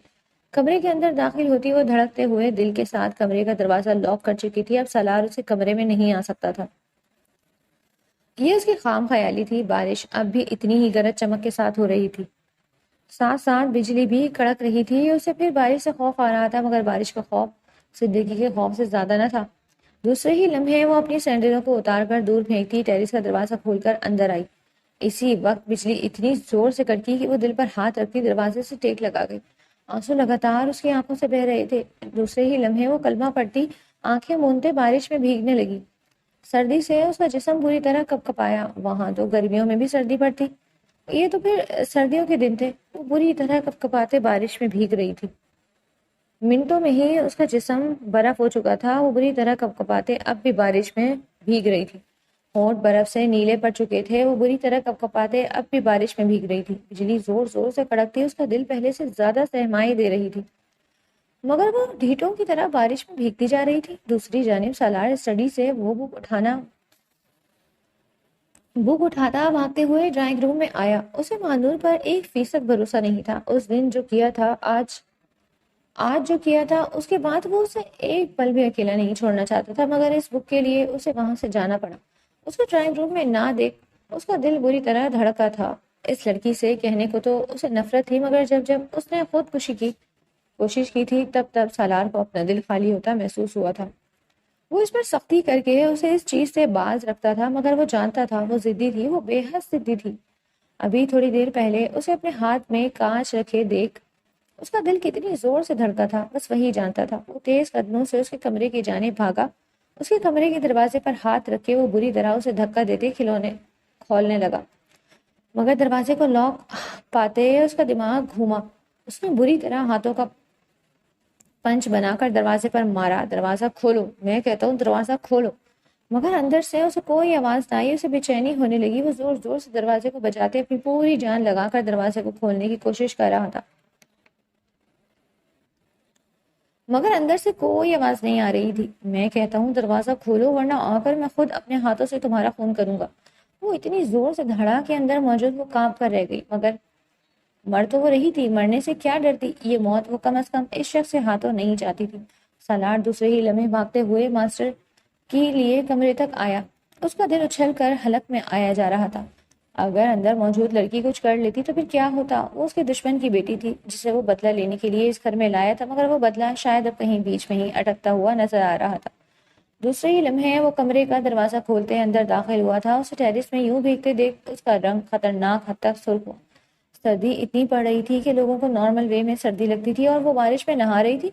کمرے کے اندر داخل ہوتی وہ دھڑکتے ہوئے دل کے ساتھ کمرے کا دروازہ لاک کر چکی تھی۔ اب سالار اسے کمرے میں نہیں آ سکتا تھا۔ یہ اس کی خام خیالی تھی۔ بارش اب بھی اتنی ہی گرج چمک کے ساتھ ہو رہی تھی، ساتھ ساتھ بجلی بھی کڑک رہی تھی۔ اسے پھر بارش سے خوف آ رہا تھا، مگر بارش کا خوف زندگی کے خوف سے زیادہ نہ تھا۔ دوسرے ہی لمحے وہ اپنی سینڈلوں کو اتار کر دور پھینکتی ٹیرس کا دروازہ کھول کر اندر آئی۔ اسی وقت بجلی اتنی زور سے کڑکی کہ وہ دل پر ہاتھ رکھتی دروازے سے ٹیک لگا گئی۔ آنسو لگاتار اس کی آنکھوں سے بہہ رہے تھے۔ دوسرے ہی لمحے وہ کلمہ پڑھتی آنکھیں مونتے بارش میں بھیگنے لگی۔ سردی سے اس کا جسم بری طرح کپکپایا۔ وہاں تو گرمیوں میں بھی سردی پڑتی، یہ تو پھر سردیوں کے دن تھے۔ وہ بری طرح کپکپاتے بارش میں بھیگ رہی تھی۔ منٹوں میں ہی اس کا جسم برف ہو چکا تھا۔ وہ بری طرح کپکپاتے اب بھی بارش میں بھیگ رہی تھی۔ ہونٹ برف سے نیلے پڑ چکے تھے۔ وہ بری طرح کپکپاتے اب بھی بارش میں بھیگ رہی تھی۔ بجلی زور زور سے کڑکتی اس کا دل پہلے سے زیادہ سہمائی دے رہی تھی، مگر وہ ڈھیٹوں کی طرح بارش میں بھیگتی جا رہی تھی۔ دوسری جانب سالار اسٹڈی سے وہ بک اٹھاتا بھاگتے ہوئے ڈرائنگ روم میں آیا۔ اسے مانور پر 1% بھروسہ نہیں تھا۔ اس دن جو کیا تھا، آج جو کیا تھا، اس کے بعد وہ اسے ایک پل بھی اکیلا نہیں چھوڑنا چاہتا تھا، مگر اس بک کے لیے اسے وہاں سے جانا پڑا۔ اس کو ڈرائنگ روم میں نہ دیکھ اس کا دل بری طرح دھڑکا تھا۔ اس لڑکی سے کہنے کو تو اسے نفرت تھی، مگر جب اس نے خودکشی کی کوشش کی تھی تب سالار کو اپنا دل خالی ہوتا محسوس ہوا تھا۔ وہ اس پر سختی کر کے اسے اس چیز سے باز رکھتا تھا، مگر وہ جانتا تھا وہ ضدی تھی، وہ بے حد ضدی تھی۔ ابھی تھوڑی دیر پہلے اسے اپنے ہاتھ میں کانچ رکھے دیکھ اس کا دل کتنی زور سے دھڑکا تھا، بس وہی جانتا تھا۔ وہ تیز قدموں سے اس کے کمرے کی جانب بھاگا۔ اس کے کمرے کے دروازے پر ہاتھ رکھ کے وہ بری طرح اسے دھکا دیتے کھولنے لگا، مگر دروازے کو لاک پاتے اس کا دماغ گھوما۔ اس نے بری طرح ہاتھوں کا پنچ بنا کر دروازے پر مارا۔ دروازہ کھولو، میں کہتا ہوں دروازہ کھولو، مگر اندر سے اسے کوئی آواز نہ آئی۔ اسے بے چینی ہونے لگی۔ وہ زور زور سے دروازے کو بجاتے اپنی پوری جان لگا کر دروازے کو کھولنے کی کوشش کر رہا تھا، مگر اندر سے کوئی آواز نہیں آ رہی تھی۔ میں کہتا ہوں دروازہ کھولو، ورنہ آ کر میں خود اپنے ہاتھوں سے تمہارا خون کروں گا۔ وہ اتنی زور سے دھڑا کہ اندر موجود وہ کانپ کر رہ گئی، مگر مر تو وہ رہی تھی، مرنے سے کیا ڈرتی؟ یہ موت وہ کم از کم اس شخص سے ہاتھوں نہیں چاہتی تھی۔ سالار دوسرے ہی لمحے بھاگتے ہوئے ماسٹر کے لیے کمرے تک آیا۔ اس کا دل اچھل کر حلق میں آیا جا رہا تھا۔ اگر اندر موجود لڑکی کچھ کر لیتی تو پھر کیا ہوتا؟ وہ اس کے دشمن کی بیٹی تھی، جسے وہ بدلہ لینے کے لیے اس گھر میں لایا تھا، مگر وہ بدلہ شاید اب کہیں بیچ میں ہی اٹکتا ہوا نظر آ رہا تھا۔ دوسرے ہی لمحے وہ کمرے کا دروازہ کھولتے اندر داخل ہوا تھا۔ اسے ٹیرس میں یوں بھیگتے دیکھ اس کا رنگ خطرناک حد تک سرخ ہوا۔ سردی اتنی پڑ رہی تھی کہ لوگوں کو نارمل وے میں سردی لگتی تھی، اور وہ بارش میں نہا رہی تھی۔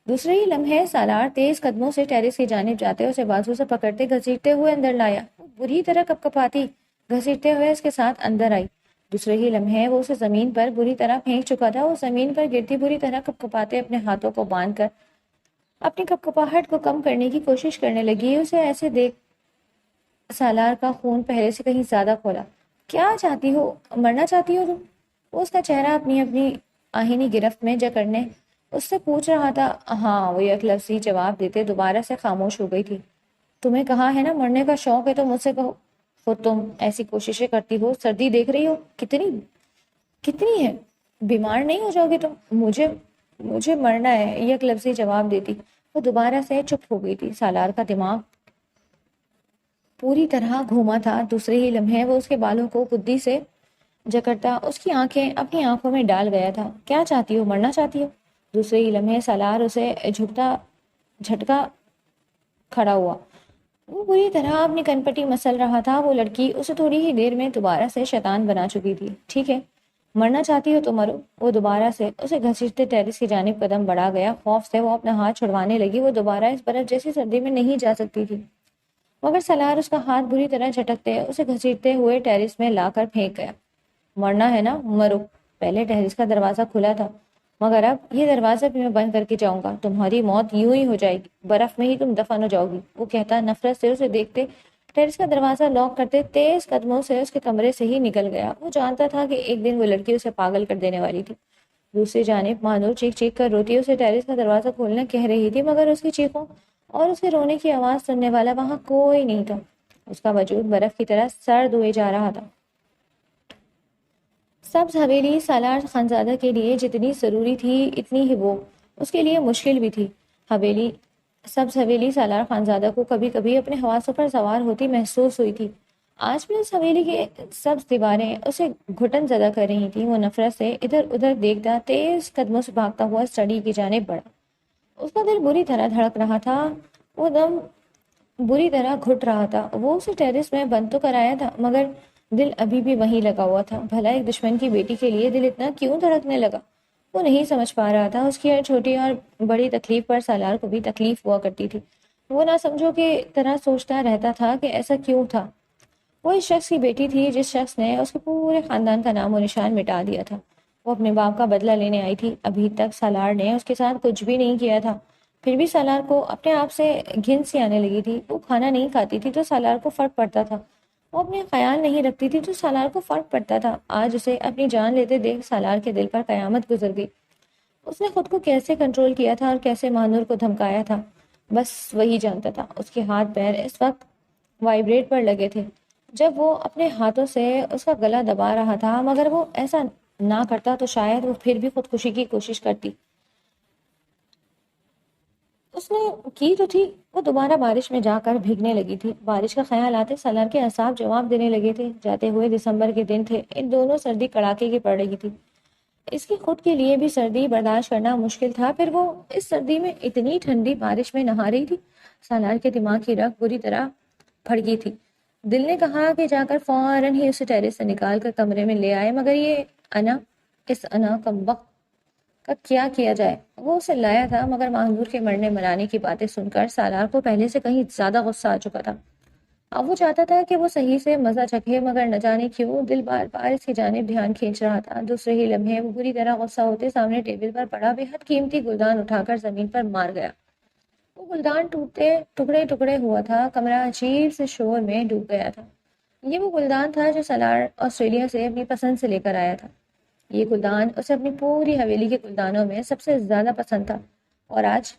دوسرے ہی لمحے سالار تیز قدموں سے ٹیرس کی جانب جاتے اسے بازو سے پکڑتے گھسیٹتے ہوئے اندر لایا۔ وہ بری طرح کپکپاتی گھسیٹتے ہوئے اس کے ساتھ اندر آئی۔ دوسرے ہی لمحے وہ اسے زمین پر بری طرح پھینک چکا تھا۔ وہ زمین پر گرتی بری طرح کپکپاتے اپنے ہاتھوں کو باندھ کر اپنی کپکپاہٹ کو کم کرنے کی کوشش کرنے لگی۔ اسے ایسے دیکھ سالار کا خون پہلے سے کہیں زیادہ کھولا۔ کیا چاہتی ہو؟ مرنا چاہتی ہو تم؟ وہ اس کا چہرہ اپنی آہنی گرفت میں جکڑنے اس سے پوچھ رہا تھا۔ ہاں، وہ یک لفظی جواب دیتے دوبارہ سے خاموش ہو گئی تھی۔ تمہیں کہا ہے نا مرنے کا شوق ہے تو مجھ سے کہو، خود تم ایسی کوششیں کرتی ہو، سردی دیکھ رہی ہو کتنی ہے، بیمار نہیں ہو جاؤ گے تم؟ مجھے مرنا ہے، یک لفظی جواب دیتی وہ دوبارہ سے چپ ہو گئی تھی۔ سالار کا دماغ پوری طرح گھوما تھا۔ دوسرے ہی لمحے وہ اس کے بالوں کو گدی سے جکڑتا اس کی آنکھیں اپنی آنکھوں میں ڈال گیا تھا۔ کیا چاہتی ہو؟ مرنا چاہتی ہو؟ دوسرے ہی لمحے سالار اسے جھٹکا کھڑا ہوا۔ وہ بری طرح اپنی کنپٹی مسل رہا تھا۔ وہ لڑکی اسے تھوڑی ہی دیر میں دوبارہ سے شیطان بنا چکی تھی۔ ٹھیک ہے، مرنا چاہتی ہو تو مرو۔ وہ دوبارہ سے اسے گھسیٹتے ٹیرس کی جانب قدم بڑھا گیا۔ خوف سے وہ اپنا ہاتھ چھڑوانے لگی۔ وہ دوبارہ اس برف جیسی سردی میں نہیں جا سکتی تھی، مگر سالار اس کا ہاتھ بری طرح جھٹکتے اسے گھسیٹتے ہوئے ٹیرس میں لا کر پھینک گیا۔ مرنا ہے نا، مرو، پہلے ٹیرس کا دروازہ کھلا تھا، مگر اب یہ دروازہ بھی میں بند کر کے جاؤں گا، تمہاری موت یوں ہی ہو جائے گی، برف میں ہی تم دفن ہو جاؤ گی، وہ کہتا نفرت سے اسے دیکھتے ٹیرس کا دروازہ لاک کرتے تیز قدموں سے اس کے کمرے سے ہی نکل گیا۔ وہ جانتا تھا کہ ایک دن وہ لڑکی اسے پاگل کر دینے والی تھی۔ دوسری جانب مانور چیخ چیخ کر روتی اسے ٹیرس کا دروازہ کھولنا کہہ رہی تھی، مگر اس کی چیخوں اور اس کے رونے کی آواز سننے والا وہاں کوئی نہیں تھا۔ اس کا وجود برف کی طرح سرد ہوئے جا رہا تھا۔ سبز حویلی سالار خانزادہ کے لیے جتنی ضروری تھی اتنی ہی وہ اس کے لیے مشکل بھی تھی۔ حویلی سبز حویلی سالار خانزادہ کو کبھی کبھی اپنے حواسوں پر سوار ہوتی محسوس ہوئی تھی۔ آج بھی اس حویلی کی سبز دیواریں اسے گھٹن زدہ کر رہی تھیں۔ وہ نفرت سے ادھر ادھر دیکھتا تیز قدموں سے بھاگتا ہوا اسٹڈی کی جانب بڑھا۔ اس کا دل بری طرح دھڑک رہا تھا، وہ دم بری طرح گھٹ رہا تھا۔ وہ اسے ٹیرس میں بند تو کرایا تھا، مگر دل ابھی بھی وہیں لگا ہوا تھا۔ بھلا ایک دشمن کی بیٹی کے لیے دل اتنا کیوں دھڑکنے لگا؟ وہ نہیں سمجھ پا رہا تھا۔ اس کی ہر چھوٹی اور بڑی تکلیف پر سالار کو بھی تکلیف ہوا کرتی تھی۔ وہ نہ سمجھو کی طرح سوچتا رہتا تھا کہ ایسا کیوں تھا۔ وہ اس شخص کی بیٹی تھی جس شخص نے اس کے پورے خاندان کا نام و نشان مٹا دیا تھا۔ وہ اپنے باپ کا بدلہ لینے آئی تھی۔ ابھی تک سالار نے اس کے ساتھ کچھ بھی نہیں کیا تھا، پھر بھی سالار کو اپنے آپ سے گھن سی آنے لگی تھی۔ وہ کھانا نہیں کھاتی تھی تو سالار کو فرق پڑتا تھا، وہ اپنے خیال نہیں رکھتی تھی تو سالار کو فرق پڑتا تھا۔ آج اسے اپنی جان لیتے دیکھ سالار کے دل پر قیامت گزر گئی۔ اس نے خود کو کیسے کنٹرول کیا تھا اور کیسے مانور کو دھمکایا تھا، بس وہی جانتا تھا۔ اس کے ہاتھ پیر اس وقت وائبریٹ پر لگے تھے جب وہ اپنے ہاتھوں سے اس کا گلا دبا رہا تھا، مگر وہ ایسا نہ کرتا تو شاید وہ پھر بھی خودکشی کی کوشش کرتی۔ اس نے کی تو تھی۔ وہ دوبارہ بارش میں جا کر بھیگنے لگی تھی۔ بارش کا خیال آتے سالار کے اعصاب جواب دینے لگے تھے۔ جاتے ہوئے دسمبر کے دن تھے، ان دونوں سردی کڑاکے کی پڑ رہی تھی۔ اس کی خود کے لیے بھی سردی برداشت کرنا مشکل تھا، پھر وہ اس سردی میں اتنی ٹھنڈی بارش میں نہا رہی تھی۔ سالار کے دماغ کی رگ بری طرح پھڑکی تھی۔ دل نے کہا کہ جا کر فوراً ہی اسے ٹیرس سے نکال کر کمرے میں لے آئے، مگر اس انا کم وقت کا کیا کیا جائے؟ وہ اسے لایا تھا، مگر مانور کے مرنے مرانے کی باتیں سن کر سالار کو پہلے سے کہیں زیادہ غصہ آ چکا تھا۔ اب وہ چاہتا تھا کہ وہ صحیح سے مزہ چکھے، مگر نہ جانے کیوں دل بار بار اس کی جانب دھیان کھینچ رہا تھا۔ دوسرے ہی لمحے وہ بری طرح غصہ ہوتے سامنے ٹیبل پر پڑا بے حد قیمتی گلدان اٹھا کر زمین پر مار گیا۔ وہ گلدان ٹوٹتے ٹکڑے ٹکڑے ہوا تھا، کمرہ عجیب سے شور میں ڈوب گیا تھا۔ یہ وہ گلدان تھا جو سالار آسٹریلیا سے اپنی پسند سے لے کر آیا تھا۔ یہ گلدان اسے اپنی پوری حویلی کے گلدانوں میں سب سے زیادہ پسند تھا، اور آج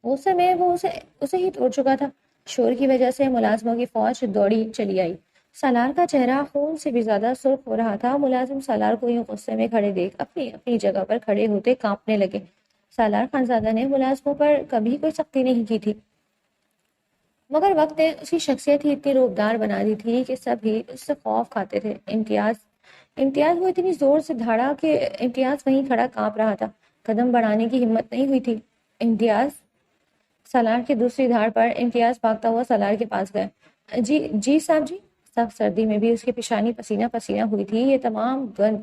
غصے میں وہ اسے ہی توڑ چکا تھا۔ شور کی وجہ سے ملازموں کی فوج دوڑی چلی آئی۔ سالار کا چہرہ خون سے بھی زیادہ سرخ ہو رہا تھا۔ ملازم سالار کو یوں غصے میں کھڑے دیکھ اپنی اپنی جگہ پر کھڑے ہوتے کانپنے لگے۔ سالار خانزادہ نے ملازموں پر کبھی کوئی سختی نہیں کی تھی، مگر وقت نے اس کی شخصیت ہی اتنی روبدار بنا دی تھی کہ سب ہی اس سے خوف کھاتے تھے۔ امتیاز وہ اتنی زور سے دھاڑا کہ امتیاز وہیں کھڑا کانپ رہا تھا، قدم بڑھانے کی ہمت نہیں ہوئی تھی۔ امتیاز سالار کی دوسری دھاڑ پر امتیاز بھاگتا ہوا سالار کے پاس گیا۔ جی صاحب جی۔ سخت سردی میں بھی اس کی پیشانی پسینہ پسینہ ہوئی تھی۔ یہ تمام گن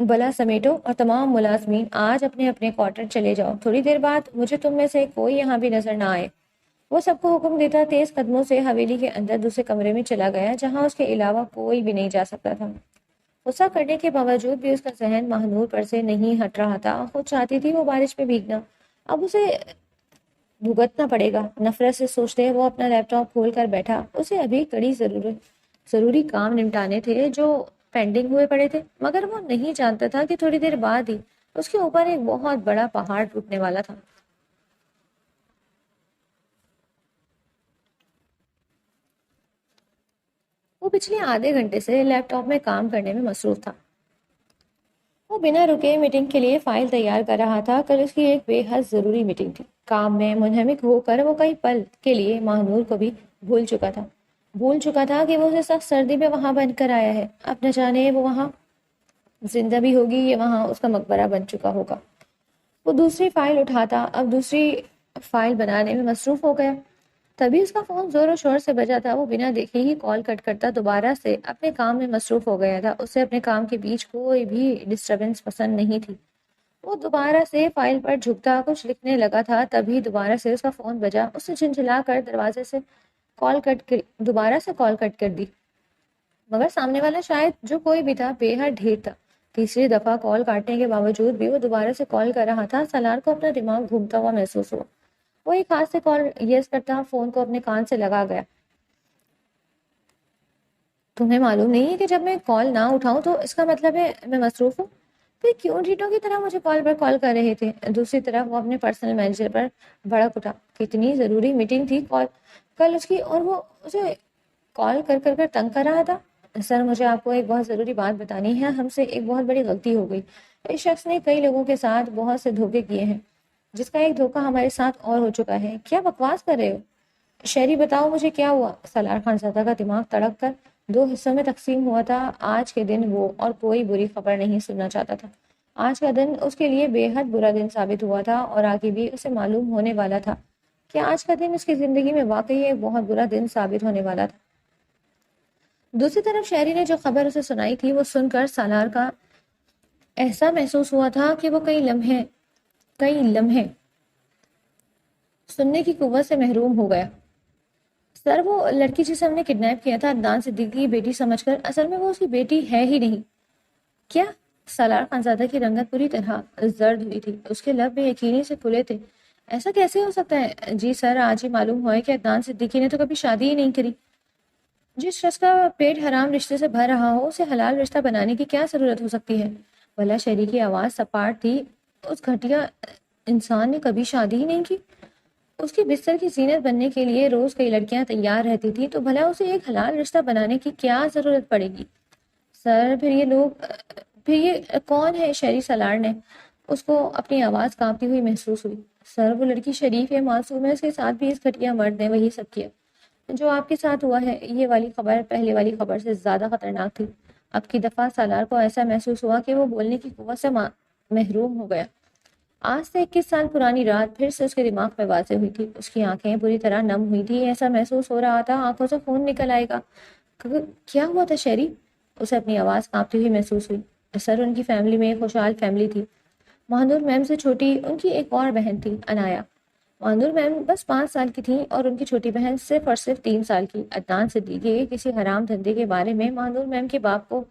بلا سمیٹو اور تمام ملازمین آج اپنے اپنے کوارٹر چلے جاؤ، تھوڑی دیر بعد مجھے تم میں سے کوئی یہاں بھی نظر نہ آئے۔ وہ سب کو حکم دیتا تیز قدموں سے حویلی کے اندر دوسرے کمرے میں چلا گیا، جہاں اس کے علاوہ کوئی بھی نہیں جا سکتا تھا۔ غصہ کرنے کے باوجود بھی اس کا ذہن ماہنور پر سے نہیں ہٹ رہا تھا۔ خود چاہتی تھی وہ بارش میں بھیگنا، اب اسے بھگتنا پڑے گا۔ نفرت سے سوچتے وہ اپنا لیپ ٹاپ کھول کر بیٹھا۔ اسے ابھی کڑی ضروری کام نمٹانے تھے جو پینڈنگ ہوئے پڑے تھے، مگر وہ نہیں جانتا تھا کہ تھوڑی دیر بعد ہی اس کے اوپر ایک بہت بڑا پہاڑ ٹوٹنے والا تھا۔ وہ پچھلے آدھے گھنٹے سے لیپ ٹاپ میں کام کرنے میں مصروف تھا۔ وہ بنا رکے میٹنگ کے لیے فائل تیار کر رہا تھا۔ کل اس کی ایک بے حد ضروری میٹنگ تھی۔ کام میں منہمک ہو کر وہ کئی پل کے لیے ماہنور کو بھی بھول چکا تھا کہ وہ اسے سخت سردی میں وہاں بن کر آیا ہے۔ اب نہ جانے وہ وہاں زندہ بھی ہوگی یا وہاں اس کا مقبرہ بن چکا ہوگا۔ وہ دوسری فائل اٹھاتا، اب دوسری فائل بنانے میں مصروف ہو گیا۔ تبھی اس کا فون زور و شور سے بجا تھا۔ وہ بنا دیکھے ہی کال کٹ کرتا دوبارہ سے اپنے کام میں مصروف ہو گیا تھا۔ اسے اپنے کام کے بیچ کوئی بھی ڈسٹربنس پسند نہیں تھی۔ وہ دوبارہ سے فائل پر جھکتا کچھ لکھنے لگا تھا، تبھی دوبارہ سے اس کا فون بجا۔ اس نے جھنجھلا کر دروازے سے دوبارہ سے کال کٹ کر دی، مگر سامنے والا شاید جو کوئی بھی تھا بے حد ڈھیر تھا۔ تیسری دفعہ کال کاٹنے کے باوجود بھی وہ دوبارہ سے کال کر رہا تھا۔ سالار کو اپنا دماغ گھومتا ہوا محسوس ہوا۔ وہ ایک ہاتھ سے کال یس کرتا فون کو اپنے کان سے لگا گیا۔ تمہیں معلوم نہیں ہے کہ جب میں کال نہ اٹھاؤں تو اس کا مطلب ہے میں مصروف ہوں؟ پھر کیوں ڈیٹوں کی طرح مجھے کال پر کال کر رہے تھے؟ دوسری طرف وہ اپنے پرسنل مینیجر پر بھڑک اٹھا۔ کتنی ضروری میٹنگ تھی کل اس کی، اور وہ اسے کال کر کر کر تنگ کر رہا تھا۔ سر، مجھے آپ کو ایک بہت ضروری بات بتانی ہے۔ ہم سے ایک بہت بڑی غلطی ہو گئی۔ اس شخص نے کئی لوگوں کے ساتھ بہت سے دھوکے کیے ہیں، جس کا ایک دھوکہ ہمارے ساتھ اور ہو چکا ہے۔ کیا بکواس کر رہے ہو؟ شہری، بتاؤ مجھے کیا ہوا؟ سالار خان زادہ کا دماغ تڑپ کر دو حصوں میں تقسیم ہوا تھا۔ آج کے دن وہ اور کوئی بری خبر نہیں سننا چاہتا تھا۔ آج کا دن اس کے لیے بے حد برا دن ثابت ہوا تھا، اور آگے بھی اسے معلوم ہونے والا تھا کہ آج کا دن اس کی زندگی میں واقعی ایک بہت برا دن ثابت ہونے والا تھا۔ دوسری طرف شہری نے جو خبر اسے سنائی تھی، وہ سن کر سالار کا ایسا محسوس ہوا تھا کہ وہ کئی لمحے سننے کی قوت سے محروم ہو گیا۔ سر، وہ لڑکی جسے ہم نے کڈنیپ کیا تھا عدنان صدیقی کی بیٹی سمجھ کر، اصل میں وہ اس کی بیٹی ہے ہی نہیں۔ کیا؟ سالار خانزادہ کی رنگت پوری طرح زرد ہوئی تھی۔ اس کے لب بے یقینی سے کھلے تھے۔ ایسا کیسے ہو سکتا ہے؟ جی سر، آج ہی معلوم ہوا ہے کہ عدنان صدیقی نے تو کبھی شادی ہی نہیں کری۔ جس شخص کا پیٹ حرام رشتے سے بھر رہا ہو، اسے حلال رشتہ بنانے کی کیا ضرورت ہو سکتی ہے؟ بھلا شہری کی آواز سپاٹ تھی۔ اس گھٹیا انسان نے کبھی شادی ہی نہیں کی۔ اس کی بستر کی زینت بننے کے لیے روز کئی لڑکیاں تیار رہتی تھی، تو بھلا اسے ایک حلال رشتہ بنانے کی کیا ضرورت پڑے گی؟ سر، پھر یہ کون ہے؟ شہری سالار نے اس کو اپنی آواز کانپتی ہوئی محسوس ہوئی۔ سر، وہ لڑکی شریف ہے، معصوم ہے، اس کے ساتھ بھی اس گھٹیا مرد نے وہی سب کیا جو آپ کے ساتھ ہوا ہے۔ یہ والی خبر پہلے والی خبر سے زیادہ خطرناک تھی۔ اب کی دفعہ سالار کو ایسا محسوس ہوا کہ وہ بولنے کی قوت سے محروم ہو گیا۔ آج سے 21 سال پرانی رات پھر سے اس کے دماغ میں واضح ہوئی تھی۔ اس کی آنکھیں پوری طرح نم ہوئی تھی۔ ایسا محسوس ہو رہا تھا آنکھوں سے خون نکل آئے گا۔ کیا ہوا تھا شہری؟ اسے اپنی آواز کانپتی ہوئی محسوس ہوئی۔ سر، ان کی فیملی میں ایک خوشحال فیملی تھی۔ مہنور میم سے چھوٹی ان کی ایک اور بہن تھی، انایا۔ مہنور میم بس 5 سال کی تھیں اور ان کی چھوٹی بہن صرف اور صرف 3 سال کی۔ عدنان صدیقی کے کسی حرام دھندے کے بارے میں مہنور میم کے باپ کو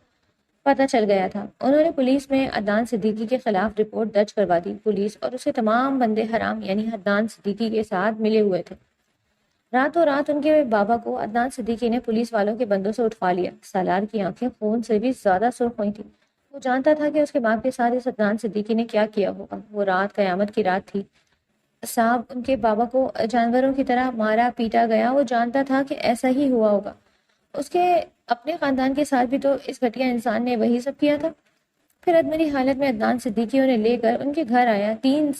پتہ چل گیا تھا۔ انہوں نے پولیس میں عدنان صدیقی کے خلاف رپورٹ درج کروا دی۔ پولیس اور اسے تمام بندے حرام یعنی عدنان صدیقی کے ساتھ ملے ہوئے تھے۔ راتوں رات ان کے بابا کو عدنان صدیقی نے پولیس والوں کے بندوں سے اٹھوا لیا۔ سالار کی آنکھیں خون سے بھی زیادہ سرخ ہوئی تھیں۔ وہ جانتا تھا کہ اس کے باپ کے ساتھ اس عدنان صدیقی نے کیا کیا ہوگا۔ وہ رات قیامت کی رات تھی۔ صاحب، ان کے بابا کو جانوروں کی طرح مارا پیٹا گیا۔ وہ جانتا تھا کہ ایسا ہی ہوا ہوگا۔ اس کے اپنے خاندان کے ساتھ بھی تو اس گھٹیا انسان نے وہی سب کیا تھا۔ پھر ادمری حالت میں عدنان صدیقی انہیں لے کر ان کے گھر آیا۔ 3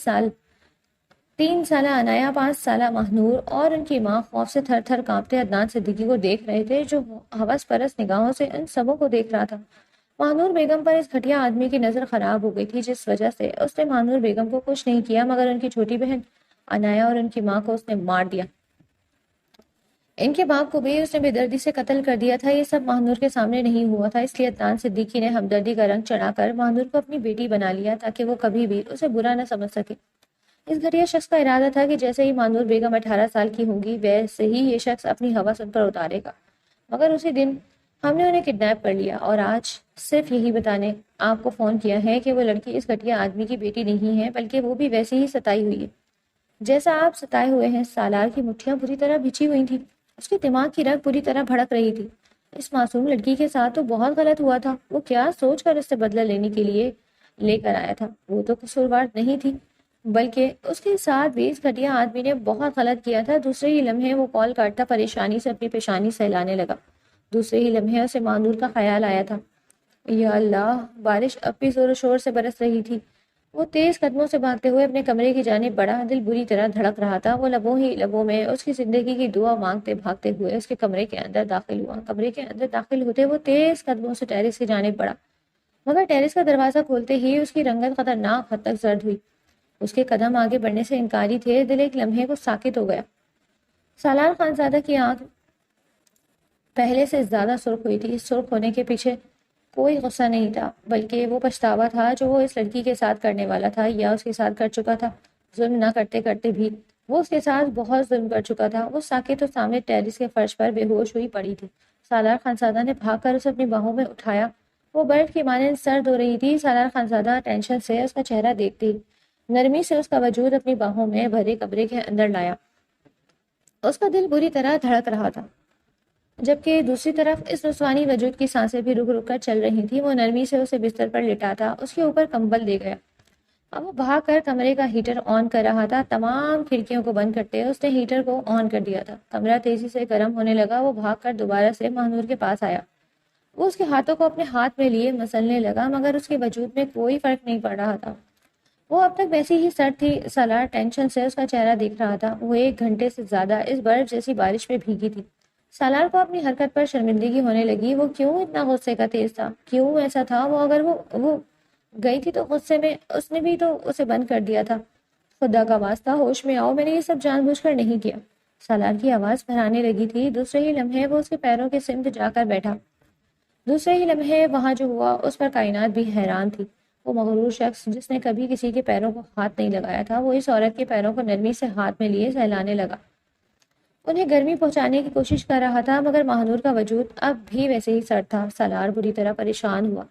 سالہ انایا، 5 سالہ مہنور اور ان کی ماں خوف سے تھر تھر کانپتے عدنان صدیقی کو دیکھ رہے تھے، جو ہوس پرست نگاہوں سے ان سبوں کو دیکھ رہا تھا۔ مہنور بیگم پر اس گھٹیا آدمی کی نظر خراب ہو گئی تھی، جس وجہ سے اس نے مہنور بیگم کو کچھ نہیں کیا، مگر ان کی چھوٹی بہن انایا اور ان کی ماں کو اس نے مار دیا۔ ان کے باپ کو بھی اس نے بے دردی سے قتل کر دیا تھا۔ یہ سب مہنور کے سامنے نہیں ہوا تھا، اس لیے عدنان صدیقی نے ہمدردی کا رنگ چڑھا کر مہنور کو اپنی بیٹی بنا لیا تاکہ وہ کبھی بھی اسے برا نہ سمجھ سکے۔ اس گھٹیا شخص کا ارادہ تھا کہ جیسے ہی مہنور بیگم 18 سال کی ہوں گی، ویسے ہی یہ شخص اپنی ہوس ان پر اتارے گا۔ مگر اسی دن ہم نے انہیں کڈنیپ کر لیا، اور آج صرف یہی بتانے آپ کو فون کیا ہے کہ وہ لڑکی اس گھٹیا آدمی کی بیٹی نہیں ہے، بلکہ وہ بھی ویسے ہی ستائی ہوئی ہے جیسا آپ ستائے ہوئے ہیں۔ سالار کی مٹھیاں پوری طرح بچھی ہوئی تھیں۔ اس کے دماغ کی رگ پوری طرح بھڑک رہی تھی۔ اس معصوم لڑکی کے ساتھ تو بہت غلط ہوا تھا۔ وہ کیا سوچ کر اس سے بدلہ لینے کے لیے لے کر آیا تھا؟ وہ تو قصوروار نہیں تھی، بلکہ اس کے ساتھ بھی اس گھٹیا آدمی نے بہت غلط کیا تھا۔ دوسرے ہی لمحے وہ کال کاٹتا پریشانی سے اپنی پیشانی سہلانے لگا۔ دوسرے ہی لمحے اسے مہنور کا خیال آیا تھا۔ یا اللہ، بارش اب بھی زور و شور سے برس رہی تھی۔ وہ تیز قدموں سے بھاگتے ہوئے اپنے کمرے کی جانب بڑھا۔ دل بری طرح دھڑک رہا تھا۔ وہ لبوں ہی لبوں میں اس کی زندگی کی دعا مانگتے بھاگتے ہوئے اس کے کمرے کے اندر داخل ہوا۔ کمرے کے اندر داخل ہوتے وہ تیز قدموں سے ٹیرس کی جانب بڑھا، مگر ٹیرس کا دروازہ کھولتے ہی اس کی رنگت خطرناک حد تک زرد ہوئی۔ اس کے قدم آگے بڑھنے سے انکاری تھے۔ دل ایک لمحے کو ساکت ہو گیا۔ سالار خانزادہ کی آنکھ پہلے سے زیادہ سرخ ہوئی تھی۔ سرخ ہونے کے پیچھے کوئی غصہ نہیں تھا، بلکہ وہ پچھتاوا تھا جو وہ اس لڑکی کے ساتھ کرنے والا تھا یا اس کے ساتھ کر چکا تھا۔ ظلم نہ کرتے کرتے بھی وہ اس کے ساتھ بہت ظلم کر چکا تھا۔ وہ ساکت اور سامنے ٹیرس کے فرش پر بے ہوش ہوئی پڑی تھی۔ سالار خانزادہ نے بھاگ کر اسے اپنی باہوں میں اٹھایا وہ برف کی مانند سرد ہو رہی تھی۔ سالار خانزادہ ٹینشن سے اس کا چہرہ دیکھتے ہی نرمی سے اس کا وجود اپنی باہوں میں بھرے کمرے کے اندر لایا۔ اس کا دل بری طرح دھڑک رہا تھا، جبکہ دوسری طرف اس رسوانی وجود کی سانسیں بھی رک رک کر چل رہی تھیں۔ وہ نرمی سے اسے بستر پر لٹاتا، اس کے اوپر کمبل دے گیا۔ اب وہ بھاگ کر کمرے کا ہیٹر آن کر رہا تھا۔ تمام کھڑکیوں کو بند کرتے اس نے ہیٹر کو آن کر دیا تھا۔ کمرہ تیزی سے گرم ہونے لگا۔ وہ بھاگ کر دوبارہ سے مہنور کے پاس آیا۔ وہ اس کے ہاتھوں کو اپنے ہاتھ میں لیے مسلنے لگا، مگر اس کے وجود میں کوئی فرق نہیں پڑ رہا تھا۔ وہ اب تک ویسی ہی سرد تھی۔ سالار ٹینشن سے اس کا چہرہ دیکھ رہا تھا۔ وہ 1 گھنٹے سے زیادہ اس برف جیسی بارش میں بھیگی تھی۔ سالار کو اپنی حرکت پر شرمندگی ہونے لگی۔ وہ کیوں اتنا غصے کا تیز تھا؟ کیوں ایسا تھا؟ اگر وہ گئی تھی تو غصے میں اس نے بھی تو اسے بند کر دیا تھا۔ خدا کا واسطہ ہوش میں آؤ، میں نے یہ سب جان بوجھ کر نہیں کیا۔ سالار کی آواز بھرانے لگی تھی۔ دوسرے ہی لمحے وہ اس کے پیروں کے سمت جا کر بیٹھا۔ دوسرے ہی لمحے وہاں جو ہوا اس پر کائنات بھی حیران تھی۔ وہ مغرور شخص جس نے کبھی کسی کے پیروں کو ہاتھ نہیں لگایا تھا، وہ اس عورت کے پیروں کو نرمی سے ہاتھ میں لیے سہلانے لگا، انہیں گرمی پہنچانے کی کوشش کر رہا تھا، مگر مہنور کا وجود اب بھی ویسے ہی سرد تھا۔ سالار بری طرح پریشان ہوا۔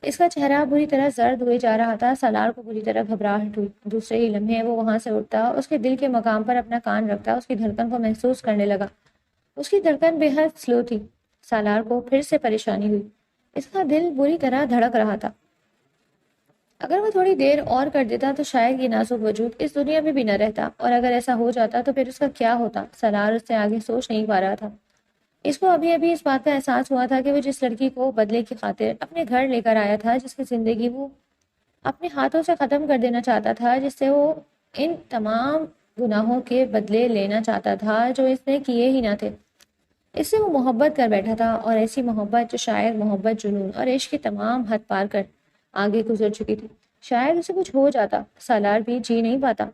اس کا چہرہ بری طرح زرد ہوئے جا رہا تھا۔ سالار کو بری طرح گھبراہٹ ہوئی۔ دوسرے ہی لمحے وہ وہاں سے اٹھتا، اس کے دل کے مقام پر اپنا کان رکھتا، اس کی دھڑکن کو محسوس کرنے لگا۔ اس کی دھڑکن بے حد سلو تھی۔ سالار کو پھر سے پریشانی ہوئی۔ اس کا دل بری طرح دھڑک رہا تھا۔ اگر وہ تھوڑی دیر اور کر دیتا تو شاید یہ نازک وجود اس دنیا میں بھی نہ رہتا، اور اگر ایسا ہو جاتا تو پھر اس کا کیا ہوتا؟ سالار اس سے آگے سوچ نہیں پا رہا تھا۔ اس کو ابھی ابھی اس بات کا احساس ہوا تھا کہ وہ جس لڑکی کو بدلے کی خاطر اپنے گھر لے کر آیا تھا، جس کی زندگی وہ اپنے ہاتھوں سے ختم کر دینا چاہتا تھا، جس سے وہ ان تمام گناہوں کے بدلے لینا چاہتا تھا جو اس نے کیے ہی نہ تھے، اس سے وہ محبت کر بیٹھا تھا، اور ایسی محبت جو شاید محبت، جنون اور عشق کی تمام حد پار کر آگے گزر چکی تھی۔ شاید اسے کچھ ہو جاتا، سالار بھی جی نہیں پاتا۔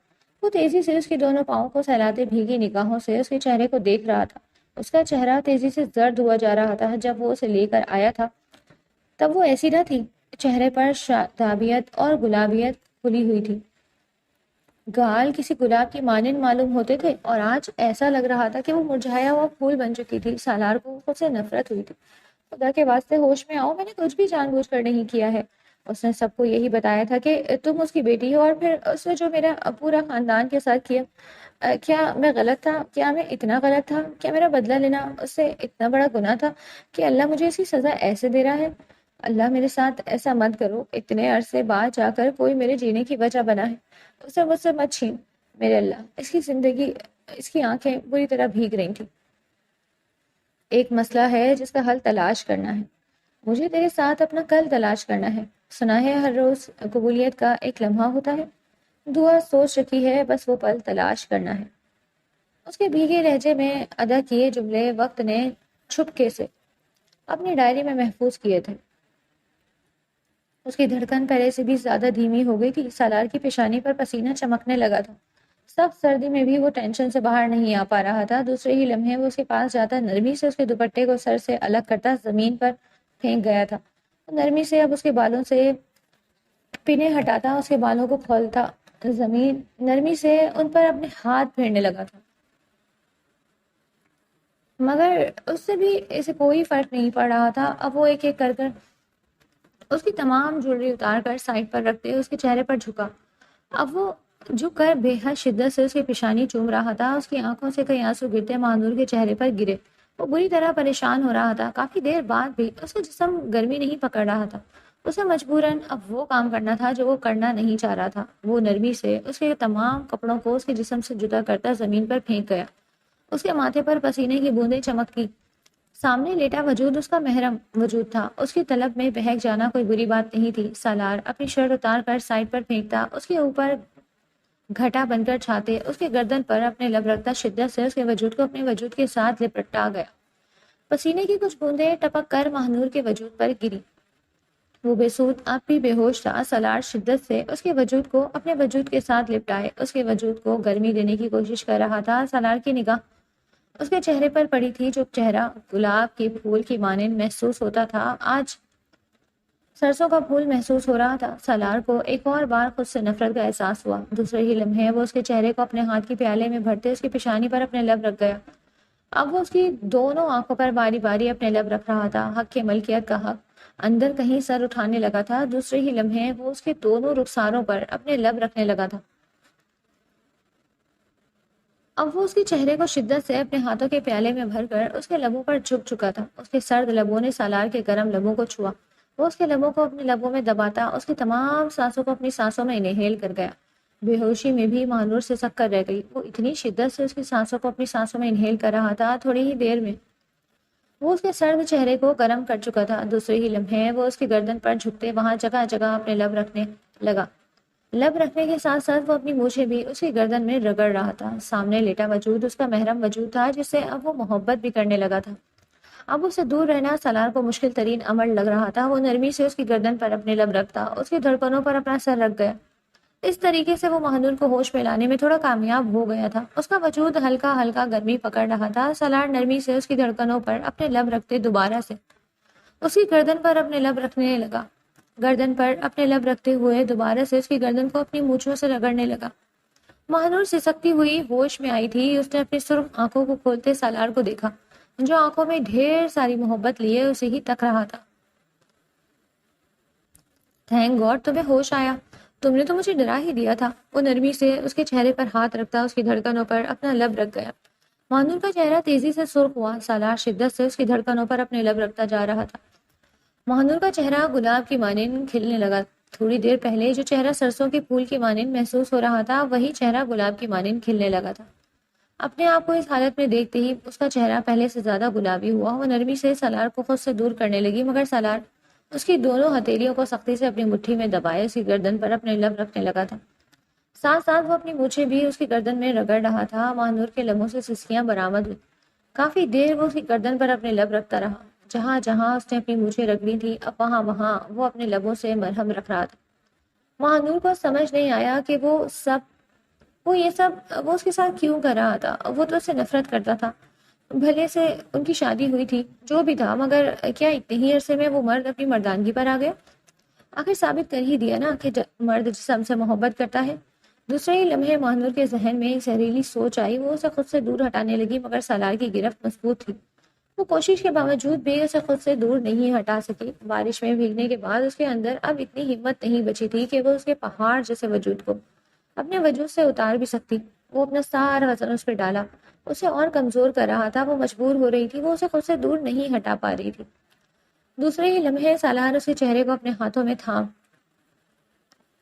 وہ تیزی سے اس کے دونوں پاؤں کو سہلاتے بھیگی نگاہوں سے اس کے چہرے کو دیکھ رہا تھا۔ اس کا چہرہ تیزی سے زرد ہوا جا رہا تھا۔ جب وہ اسے لے کر آیا تھا تب وہ ایسی نہ تھی۔ چہرے پر شادابیت اور گلابیت کھلی ہوئی تھی، گال کسی گلاب کی مانند معلوم ہوتے تھے، اور آج ایسا لگ رہا تھا کہ وہ مرجھایا ہوا پھول بن چکی تھی۔ سالار کو خود سے نفرت ہوئی تھی۔ خدا کے واسطے ہوش میں آؤ، میں نے کچھ بھی جان بوجھ کر نہیں کیا ہے۔ اس نے سب کو یہی بتایا تھا کہ تم اس کی بیٹی ہو، اور پھر اس نے جو میرا پورا خاندان کے ساتھ کیا، کیا میں غلط تھا؟ کیا میں اتنا غلط تھا؟ کیا میرا بدلہ لینا اس سے اتنا بڑا گناہ تھا کہ اللہ مجھے اس کی سزا ایسے دے رہا ہے؟ اللہ میرے ساتھ ایسا مت کرو۔ اتنے عرصے بعد جا کر کوئی میرے جینے کی وجہ بنا ہے، اسے مجھ سے مت چھین میرے اللہ۔ اس کی زندگی، اس کی آنکھیں بری طرح بھیگ رہی تھیں۔ ایک مسئلہ ہے جس کا حل تلاش کرنا ہے، مجھے تیرے ساتھ اپنا کل تلاش کرنا ہے۔ سنا ہے ہر روز قبولیت کا ایک لمحہ ہوتا ہے، دعا سوچ رکھی ہے، بس وہ پل تلاش کرنا ہے۔ اس کے بھیگے لہجے میں ادا کیے جملے وقت نے چھپکے سے اپنی ڈائری میں محفوظ کیے تھے۔ اس کی دھڑکن پہلے سے بھی زیادہ دھیمی ہو گئی تھی۔ سالار کی پیشانی پر پسینہ چمکنے لگا تھا۔ سخت سردی میں بھی وہ ٹینشن سے باہر نہیں آ پا رہا تھا۔ دوسرے ہی لمحے وہ اس کے پاس جاتا، نرمی سے اس کے دوپٹے کو سر سے الگ کرتا زمین پر پھینک گیا تھا۔ نرمی سے اب اس کے بالوں سے پنے ہٹاتا، اس کے بالوں کو کھولتا، زمین نرمی سے ان پر اپنے ہاتھ پھیرنے لگا تھا، مگر اس سے بھی اسے کوئی فرق نہیں پڑ رہا تھا۔ اب وہ ایک ایک کر کر اس کی تمام جویلری اتار کر سائڈ پر رکھتے اس کے چہرے پر جھکا۔ اب وہ جھک کر بے حد شدت سے اس کی پیشانی چوم رہا تھا۔ اس کی آنکھوں سے کئی آنسو گرتے مہنور کے چہرے پر گرے۔ وہ بری طرح پریشان ہو رہا تھا۔ کافی دیر بعد بھی اس کا جسم گرمی نہیں پکڑ رہا تھا۔ اسے مجبوراً اب وہ کام کرنا تھا جو وہ کرنا نہیں چاہ رہا تھا۔ وہ نرمی سے اس کے تمام کپڑوں کو اس کے جسم سے جدا کرتا زمین پر پھینک گیا۔ اس کے ماتھے پر پسینے کی بوندیں چمکی۔ سامنے لیٹا وجود اس کا محرم وجود تھا۔ اس کی طلب میں بہک جانا کوئی بری بات نہیں تھی۔ سالار اپنی شرٹ اتار کر سائڈ پر پھینکتا، اس کے اوپر گھٹا بن کر چھاتے، اس کے گردن پر اپنے لب رکھتا، شدت سے اس کے وجود کو اپنے وجود کے ساتھ لپٹا گیا۔ پسینے کی کچھ بوندیں ٹپک کر مہنور کے وجود پر گری۔ وہ بے سود اب بھی بے ہوش تھا۔ سالار شدت سے اس کے وجود کو اپنے وجود کے ساتھ لپٹائے اس کے وجود کو گرمی دینے کی کوشش کر رہا تھا۔ سالار کی نگاہ اس کے چہرے پر پڑی تھی، جو چہرہ گلاب کے پھول کی مانند محسوس ہوتا تھا، آج سرسوں کا پھول محسوس ہو رہا تھا۔ سالار کو ایک اور بار خود سے نفرت کا احساس ہوا۔ دوسرے ہی لمحے وہ اس کے چہرے کو اپنے ہاتھ کی پیالے میں بھرتے اس کی پیشانی پر اپنے لب رکھ گیا۔ اب وہ اس کی دونوں آنکھوں پر باری باری اپنے لب رکھ رہا تھا۔ حق کے ملکیت کا حق اندر کہیں سر اٹھانے لگا تھا، دوسرے ہی لمحے وہ اس کے دونوں رخساروں پر اپنے لب رکھنے لگا تھا۔ اب وہ اس کے چہرے کو شدت سے اپنے ہاتھوں کے پیالے میں بھر کر اس کے لبوں پر جھک چکا تھا۔ اس کے سرد لبوں نے سالار کے گرم لبوں کو چھوا۔ وہ اس کے لبوں کو اپنے لبوں میں دباتا اس کی تمام سانسوں کو اپنی سانسوں میں انہیل کر گیا۔ بے ہوشی میں بھی مہنور سے سک کر رہ گئی۔ وہ اتنی شدت سے اس کی سانسوں کو اپنی سانسوں میں انہیل کر رہا تھا، تھوڑی ہی دیر میں وہ اس کے سرد چہرے کو گرم کر چکا تھا۔ دوسرے ہی لمحے وہ اس کی گردن پر جھکتے وہاں جگہ جگہ اپنے لب رکھنے لگا۔ لب رکھنے کے ساتھ ساتھ وہ اپنی مونچھیں بھی اس کی گردن میں رگڑ رہا تھا۔ سامنے لیٹا وجود اس کا محرم وجود تھا، جس سے اب وہ محبت بھی کرنے لگا تھا۔ اب اس سے دور رہنا سالار کو مشکل ترین عمل لگ رہا تھا۔ وہ نرمی سے اس کی گردن پر اپنے لب رکھتا، اس کی دھڑکنوں پر اپنا سر رکھ گیا۔ اس طریقے سے وہ مہنور کو ہوش میں لانے میں تھوڑا کامیاب ہو گیا تھا۔ اس کا وجود ہلکا ہلکا گرمی پکڑ رہا تھا۔ سالار نرمی سے اس کی دھڑکنوں پر اپنے لب رکھتے دوبارہ سے اس کی گردن پر اپنے لب رکھنے لگا۔ گردن پر اپنے لب رکھتے ہوئے دوبارہ سے اس کی گردن کو اپنی مونچھوں سے رگڑنے لگا۔ مہنور سسکتی ہوئی ہوش میں آئی تھی۔ اس نے اپنی سرخ آنکھوں کو کھولتے سالار کو دیکھا، جو آنکھوں میں ڈھیر ساری محبت لیے اسے ہی تک رہا تھا۔ تھینک گاڈ تمہیں ہوش آیا، تم نے تو مجھے ڈرا ہی دیا تھا۔ وہ نرمی سے اس کے چہرے پر ہاتھ رکھتا اس کی دھڑکنوں پر اپنا لب رکھ گیا۔ مہنور کا چہرہ تیزی سے سرخ ہوا۔ سالار شدت سے اس کی دھڑکنوں پر اپنے لب رکھتا جا رہا تھا۔ مہنور کا چہرہ گلاب کی مانند کھلنے لگا۔ تھوڑی دیر پہلے جو چہرہ سرسوں کے پھول کی مانند محسوس ہو رہا تھا، وہی چہرہ گلاب کی مانند کھلنے لگا تھا۔ اپنے آپ کو اس حالت میں دیکھتے ہی اس کا چہرہ پہلے سے زیادہ گلابی ہوا۔ وہ نرمی سے سالار کو خود سے دور کرنے لگی، مگر سالار اس کی دونوں ہتھیلیوں کو سختی سے اپنی مٹھی میں دبائے اس کی گردن پر اپنے لب رکھنے لگا تھا۔ ساتھ ساتھ وہ اپنی مونچھیں بھی اس کی گردن میں رگڑ رہا تھا۔ مہنور کے لبوں سے سسکیاں برآمد ہوئی۔ کافی دیر وہ اس کی گردن پر اپنے لب رکھتا رہا۔ جہاں جہاں اس نے اپنی مونچھیں رگڑی تھی، اب وہاں وہاں وہ اپنے لبوں سے مرہم رکھ رہا تھا۔ مہنور کو سمجھ نہیں آیا کہ وہ اس کے ساتھ کیوں کر رہا تھا۔ وہ تو اس سے نفرت کرتا تھا۔ بھلے سے ان کی شادی ہوئی تھی، جو بھی تھا، مگر کیا اتنے ہی عرصے میں وہ مرد اپنی مردانگی پر آ گیا؟ آخر ثابت کر ہی دیا نا کہ مرد جسم سے محبت کرتا ہے۔ دوسرے ہی لمحے مہنور کے ذہن میں ایک زہریلی سوچ آئی۔ وہ اسے خود سے دور ہٹانے لگی، مگر سالار کی گرفت مضبوط تھی۔ وہ کوشش کے باوجود بھی اسے خود سے دور نہیں ہٹا سکی۔ بارش میں بھیگنے کے بعد اس کے اندر اب اتنی ہمت نہیں بچی تھی کہ وہ اس کے پہاڑ جیسے وجود کو اپنے وجود سے اتار بھی سکتی۔ وہ اپنا سارا وزن اس پہ ڈالا، اسے اور کمزور کر رہا تھا۔ وہ مجبور ہو رہی تھی، وہ اسے خود سے دور نہیں ہٹا پا رہی تھی۔ دوسرے ہی لمحے سالار اس کے چہرے کو اپنے ہاتھوں میں تھام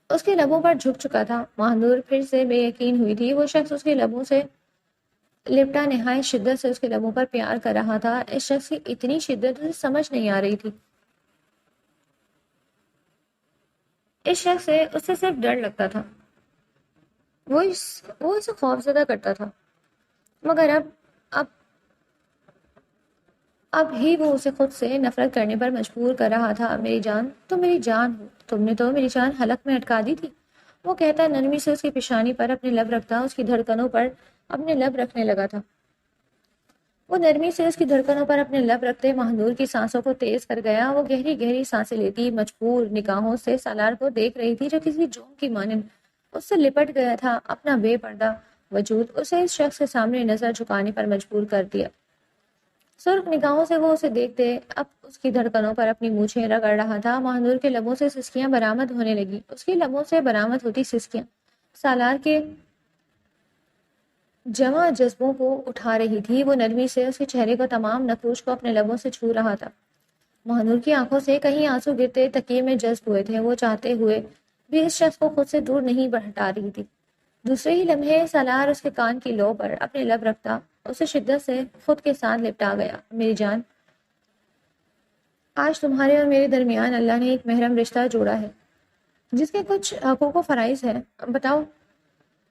اس کے لبوں پر جھک چکا تھا۔ مہنور پھر سے بے یقین ہوئی تھی۔ وہ شخص اس کے لبوں سے لپٹا نہایت شدت سے اس کے لبوں پر پیار کر رہا تھا۔ اس شخص کی اتنی شدت اسے سمجھ نہیں آ رہی تھی۔ اس شخص سے اسے صرف ڈر لگتا تھا۔ وہ اسے خوفزدہ کرتا تھا، مگر اب اب ہی وہ اسے خود سے نفرت کرنے پر مجبور کر رہا تھا۔ میری جان، تم میری جان ہو، تم نے تو میری جان حلق میں اٹکا دی تھی، وہ کہتا نرمی سے اس کی پیشانی پر اپنے لب رکھتا اس کی دھڑکنوں پر اپنے لب رکھنے لگا تھا۔ وہ نرمی سے اس کی دھڑکنوں پر اپنے لب رکھتے مہنور کی سانسوں کو تیز کر گیا۔ وہ گہری گہری سانسیں لیتی مجبور نگاہوں سے سالار کو دیکھ رہی تھی، جو کسی جوم کی مانند اس سے لپٹ گیا تھا۔ اپنا بے پردہ وجود اسے اس شخص کے سامنے نظر جھکانے پر مجبور کر دیا۔ سرخ نگاہوں سے وہ اسے دیکھتے اب اس کی دھڑکنوں پر اپنی مونچھیں رگڑ رہا تھا۔ مہنور کے لبوں سے سسکیاں برآمد ہونے لگی۔ اس کے لبوں سے برآمد ہوتی سسکیاں سالار کے جمع جذبوں کو اٹھا رہی تھی۔ وہ نرمی سے اس کے چہرے کو تمام نقوش کو اپنے لبوں سے چھو رہا تھا۔ مہنور کی آنکھوں سے کہیں آنسو گرتے تکیے میں جذب ہوئے تھے۔ وہ چاہتے ہوئے بھی اس شخص کو خود سے دور نہیں ہٹا رہی تھی۔ دوسرے ہی لمحے سالار اس کے کان کی لو پر اپنے لب رکھتا اسے شدت سے خود کے ساتھ لپٹا گیا۔ میری جان، آج تمہارے اور میرے درمیان اللہ نے ایک محرم رشتہ جوڑا ہے، جس کے کچھ حقوق و فرائض ہے۔ بتاؤ،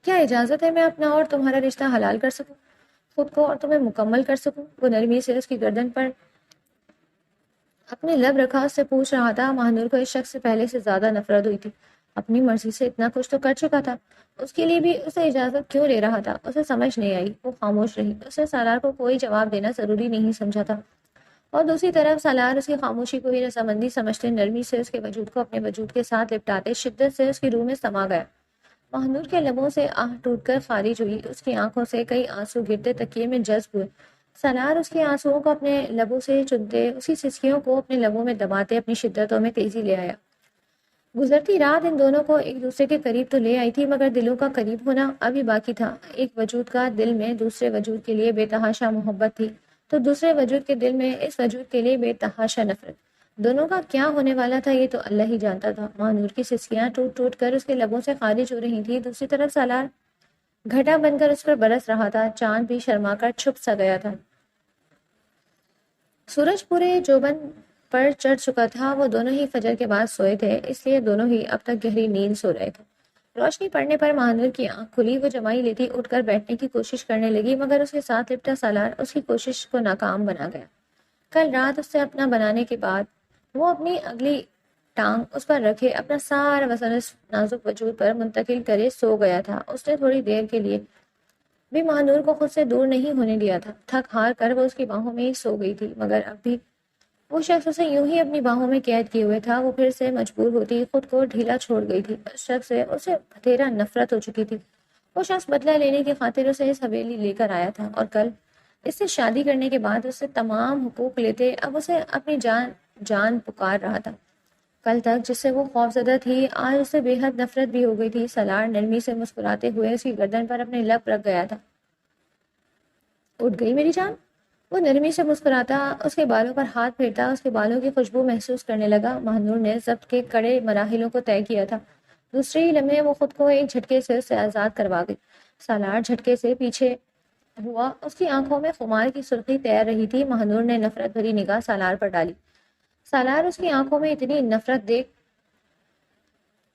کیا اجازت ہے میں اپنا اور تمہارا رشتہ حلال کر سکوں، خود کو اور تمہیں مکمل کر سکوں؟ وہ نرمی سے اس کی گردن پر اپنے لب رکھا اس سے پوچھ رہا تھا۔ مہنور کو اس شخص سے پہلے سے زیادہ نفرت ہوئی تھی۔ اپنی مرضی سے اتنا کچھ تو کر چکا تھا، اس کے لیے بھی اسے اجازت کیوں لے رہا تھا؟ اسے سمجھ نہیں آئی۔ وہ خاموش رہی۔ اسے سالار کو کوئی جواب دینا ضروری نہیں سمجھا تھا، اور دوسری طرف سالار اس کی خاموشی کو ہی رضامندی سمجھتے نرمی سے اس کے وجود کو اپنے وجود کے ساتھ لپٹاتے شدت سے اس کی روح میں سما گیا۔ مہنور کے لبوں سے آہ ٹوٹ کر خارج ہوئی۔ اس کی آنکھوں سے کئی آنسو گرتے تکیے میں جذب ہوئے۔ سالار اس کے آنسوؤں کو اپنے لبوں سے چنتے، اس کی سسکیوں کو اپنے لبوں میں دباتے اپنی شدتوں میں تیزی لے آیا۔ گزرتی رات ان دونوں کو ایک دوسرے کے قریب تو لے آئی تھی، مگر دلوں کا قریب ہونا ابھی باقی تھا۔ ایک وجود کا دل میں دوسرے وجود کے لیے بے تحاشا محبت تھی، تو دوسرے وجود کے دل میں اس وجود کے لیے بے تحاشا نفرت۔ دونوں کا کیا ہونے والا تھا یہ تو اللہ ہی جانتا تھا۔ مہانور کی سسکیاں ٹوٹ ٹوٹ کر اس کے لبوں سے خارج ہو رہی تھی، دوسری طرف سالار گھٹا بن کر اس پر برس رہا تھا۔ چاند بھی شرما کر چھپ سا گیا تھا۔ سورج پورے جوبن پر چڑھ چکا تھا۔ وہ دونوں ہی فجر کے بعد سوئے تھے، اس لیے دونوں ہی اب تک گہری نیند سو رہے تھے۔ روشنی پڑنے پر مہانور کی آنکھ کھلی، وہ جمائی لیتی اٹھ کر بیٹھنے کی کوشش کرنے لگی، مگر اس کے ساتھ لپٹا سالار اس کی کوشش کو ناکام بنا گیا۔ کل رات اس سے اپنا بنانے کے بعد وہ اپنی اگلی ٹانگ اس پر رکھے اپنا سارا وزن اس نازک وجود پر منتقل کرے سو گیا تھا۔ اس نے تھوڑی دیر کے لیے بھی مہانور کو خود سے دور نہیں ہونے دیا تھا۔ تھک ہار کر وہ اس کی باہوں میں ہی سو گئی تھی، مگر اب بھی وہ شخص اسے یوں ہی اپنی باہوں میں قید کیے ہوئے تھا۔ وہ پھر سے مجبور ہوتی خود کو ڈھیلا چھوڑ گئی تھی۔ اس شخص سے اسے بتھیرا نفرت ہو چکی تھی۔ وہ شخص بدلہ لینے کی خاطر اسے اس حویلی لے کر آیا تھا، اور کل اس سے شادی کرنے کے بعد اس سے تمام حقوق لیتے اب اسے اپنی جان جان پکار رہا تھا۔ کل تک جس سے وہ خوفزدہ تھی، آج اسے بے حد نفرت بھی ہو گئی تھی۔ سالار نرمی سے مسکراتے ہوئے اس کی گردن پر اپنے لب رکھ گیا تھا۔ اٹھ گئی میری جان؟ وہ نرمی سے مسکراتا، اس کے بالوں پر ہاتھ پھیرتا، اس کے بالوں کی خوشبو محسوس کرنے لگا۔ مہانور نے ضبط کے کڑے مراحلوں کو طے کیا تھا۔ دوسرے ہی لمحے وہ خود کو ایک جھٹکے سے اس سے آزاد کروا گئی۔ سالار جھٹکے سے پیچھے ہوا، اس کی آنکھوں میں خمار کی سرخی تیر رہی تھی۔ مہانور نے نفرت بھری نگاہ سالار پر ڈالی۔ سالار اس کی آنکھوں میں اتنی نفرت دیکھ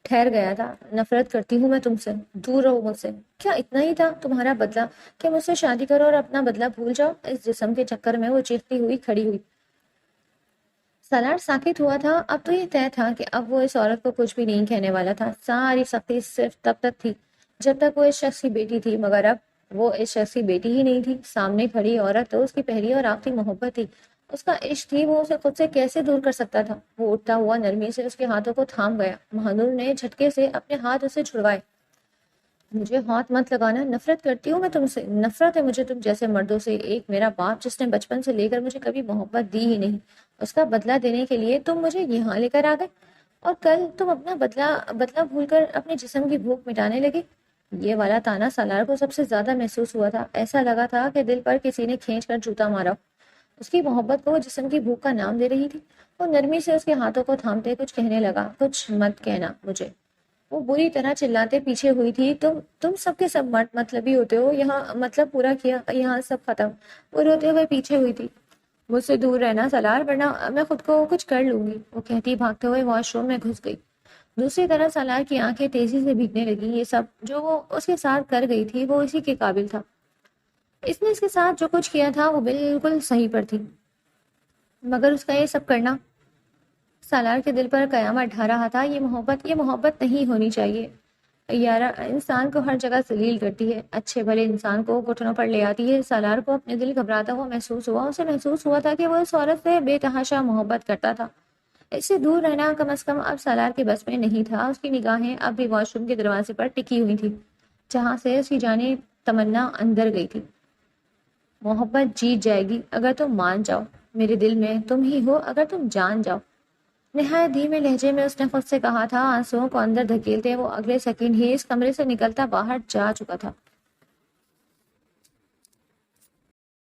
ٹھہر گیا تھا۔ نفرت کرتی ہوں میں تم سے، دور رہو مجھ سے۔ کیا اتنا ہی تھا تمہارا بدلہ کہ مجھ سے شادی کرو اور اپنا بدلہ بھول جاؤ؟ اس جسم کے چکر میں وہ چیختی ہوئی کھڑی ہوئی۔ سالار ساکت ہوا تھا۔ اب تو یہ طے تھا کہ اب وہ اس عورت کو کچھ بھی نہیں کہنے والا تھا۔ ساری سختی صرف تب تک تھی جب تک وہ اس شخص کی بیٹی تھی، مگر اب وہ اس شخص کی بیٹی ہی نہیں تھی۔ سامنے کھڑی عورت تو اس کی پہلی اور آخری محبت تھی، اس کا عشق تھی۔ وہ اسے خود سے کیسے دور کر سکتا تھا؟ وہ اٹھتا ہوا نرمی سے اس کے ہاتھوں کو تھام گیا۔ مہانور نے جھٹکے سے اپنے ہاتھ اسے چھڑوائے۔ مجھے ہاتھ مت لگانا، نفرت کرتی ہوں میں تم سے، نفرت ہے مجھے تم جیسے مردوں سے۔ ایک میرا باپ جس نے بچپن سے لے کر مجھے کبھی محبت دی ہی نہیں، اس کا بدلہ دینے کے لیے تم مجھے یہاں لے کر آ گئے، اور کل تم اپنا بدلہ بھول کر اپنے جسم کی بھوک مٹانے لگے۔ یہ والا تانا سالار کو سب سے زیادہ محسوس ہوا تھا۔ ایسا لگا تھا کہ دل پر کسی نے کھینچ کر جوتا مارا۔ اس کی محبت کو وہ جسم کی بھوک کا نام دے رہی تھی۔ وہ نرمی سے اس کے ہاتھوں کو تھامتے کچھ کہنے لگا۔ کچھ مت کہنا مجھے، وہ بری طرح چلاتے پیچھے ہوئی تھی۔ تم سب کے سب مطلبی ہوتے ہو، یہاں مطلب پورا کیا، یہاں سب ختم۔ وہ روتے ہوئے پیچھے ہوئی تھی۔ مجھ سے دور رہنا سالار، ورنہ میں خود کو کچھ کر لوں گی، وہ کہتی بھاگتے ہوئے واش روم میں گھس گئی۔ دوسری طرف سالار کی آنکھیں تیزی سے بھیگنے لگیں۔ یہ سب جو وہ اس کے ساتھ کر گئی تھی وہ اسی کے قابل تھا۔ اس نے اس کے ساتھ جو کچھ کیا تھا وہ بالکل صحیح پر تھی، مگر اس کا یہ سب کرنا سالار کے دل پر قیامت ڈھا رہا تھا۔ یہ محبت نہیں ہونی چاہیے یارا، انسان کو ہر جگہ ذلیل کرتی ہے، اچھے بھلے انسان کو گھٹنوں پر لے آتی ہے۔ سالار کو اپنے دل گھبراتا ہوا محسوس ہوا۔ اسے محسوس ہوا تھا کہ وہ اس عورت سے بے تحاشا محبت کرتا تھا۔ اس سے دور رہنا کم از کم اب سالار کے بس میں نہیں تھا۔ اس کی نگاہیں اب بھی واش روم کے دروازے پر ٹکی ہوئی تھی، جہاں سے اس کی جانب تمنا اندر گئی تھی۔ محبت جیت جائے گی اگر تم مان جاؤ، میرے دل میں تم ہی ہو اگر تم جان جاؤ، نہایت دھیمے لہجے میں اس نے خود سے کہا تھا۔ آنسوؤں کو اندر دھکیلتے وہ اگلے سیکنڈ ہی اس کمرے سے نکلتا باہر جا چکا تھا۔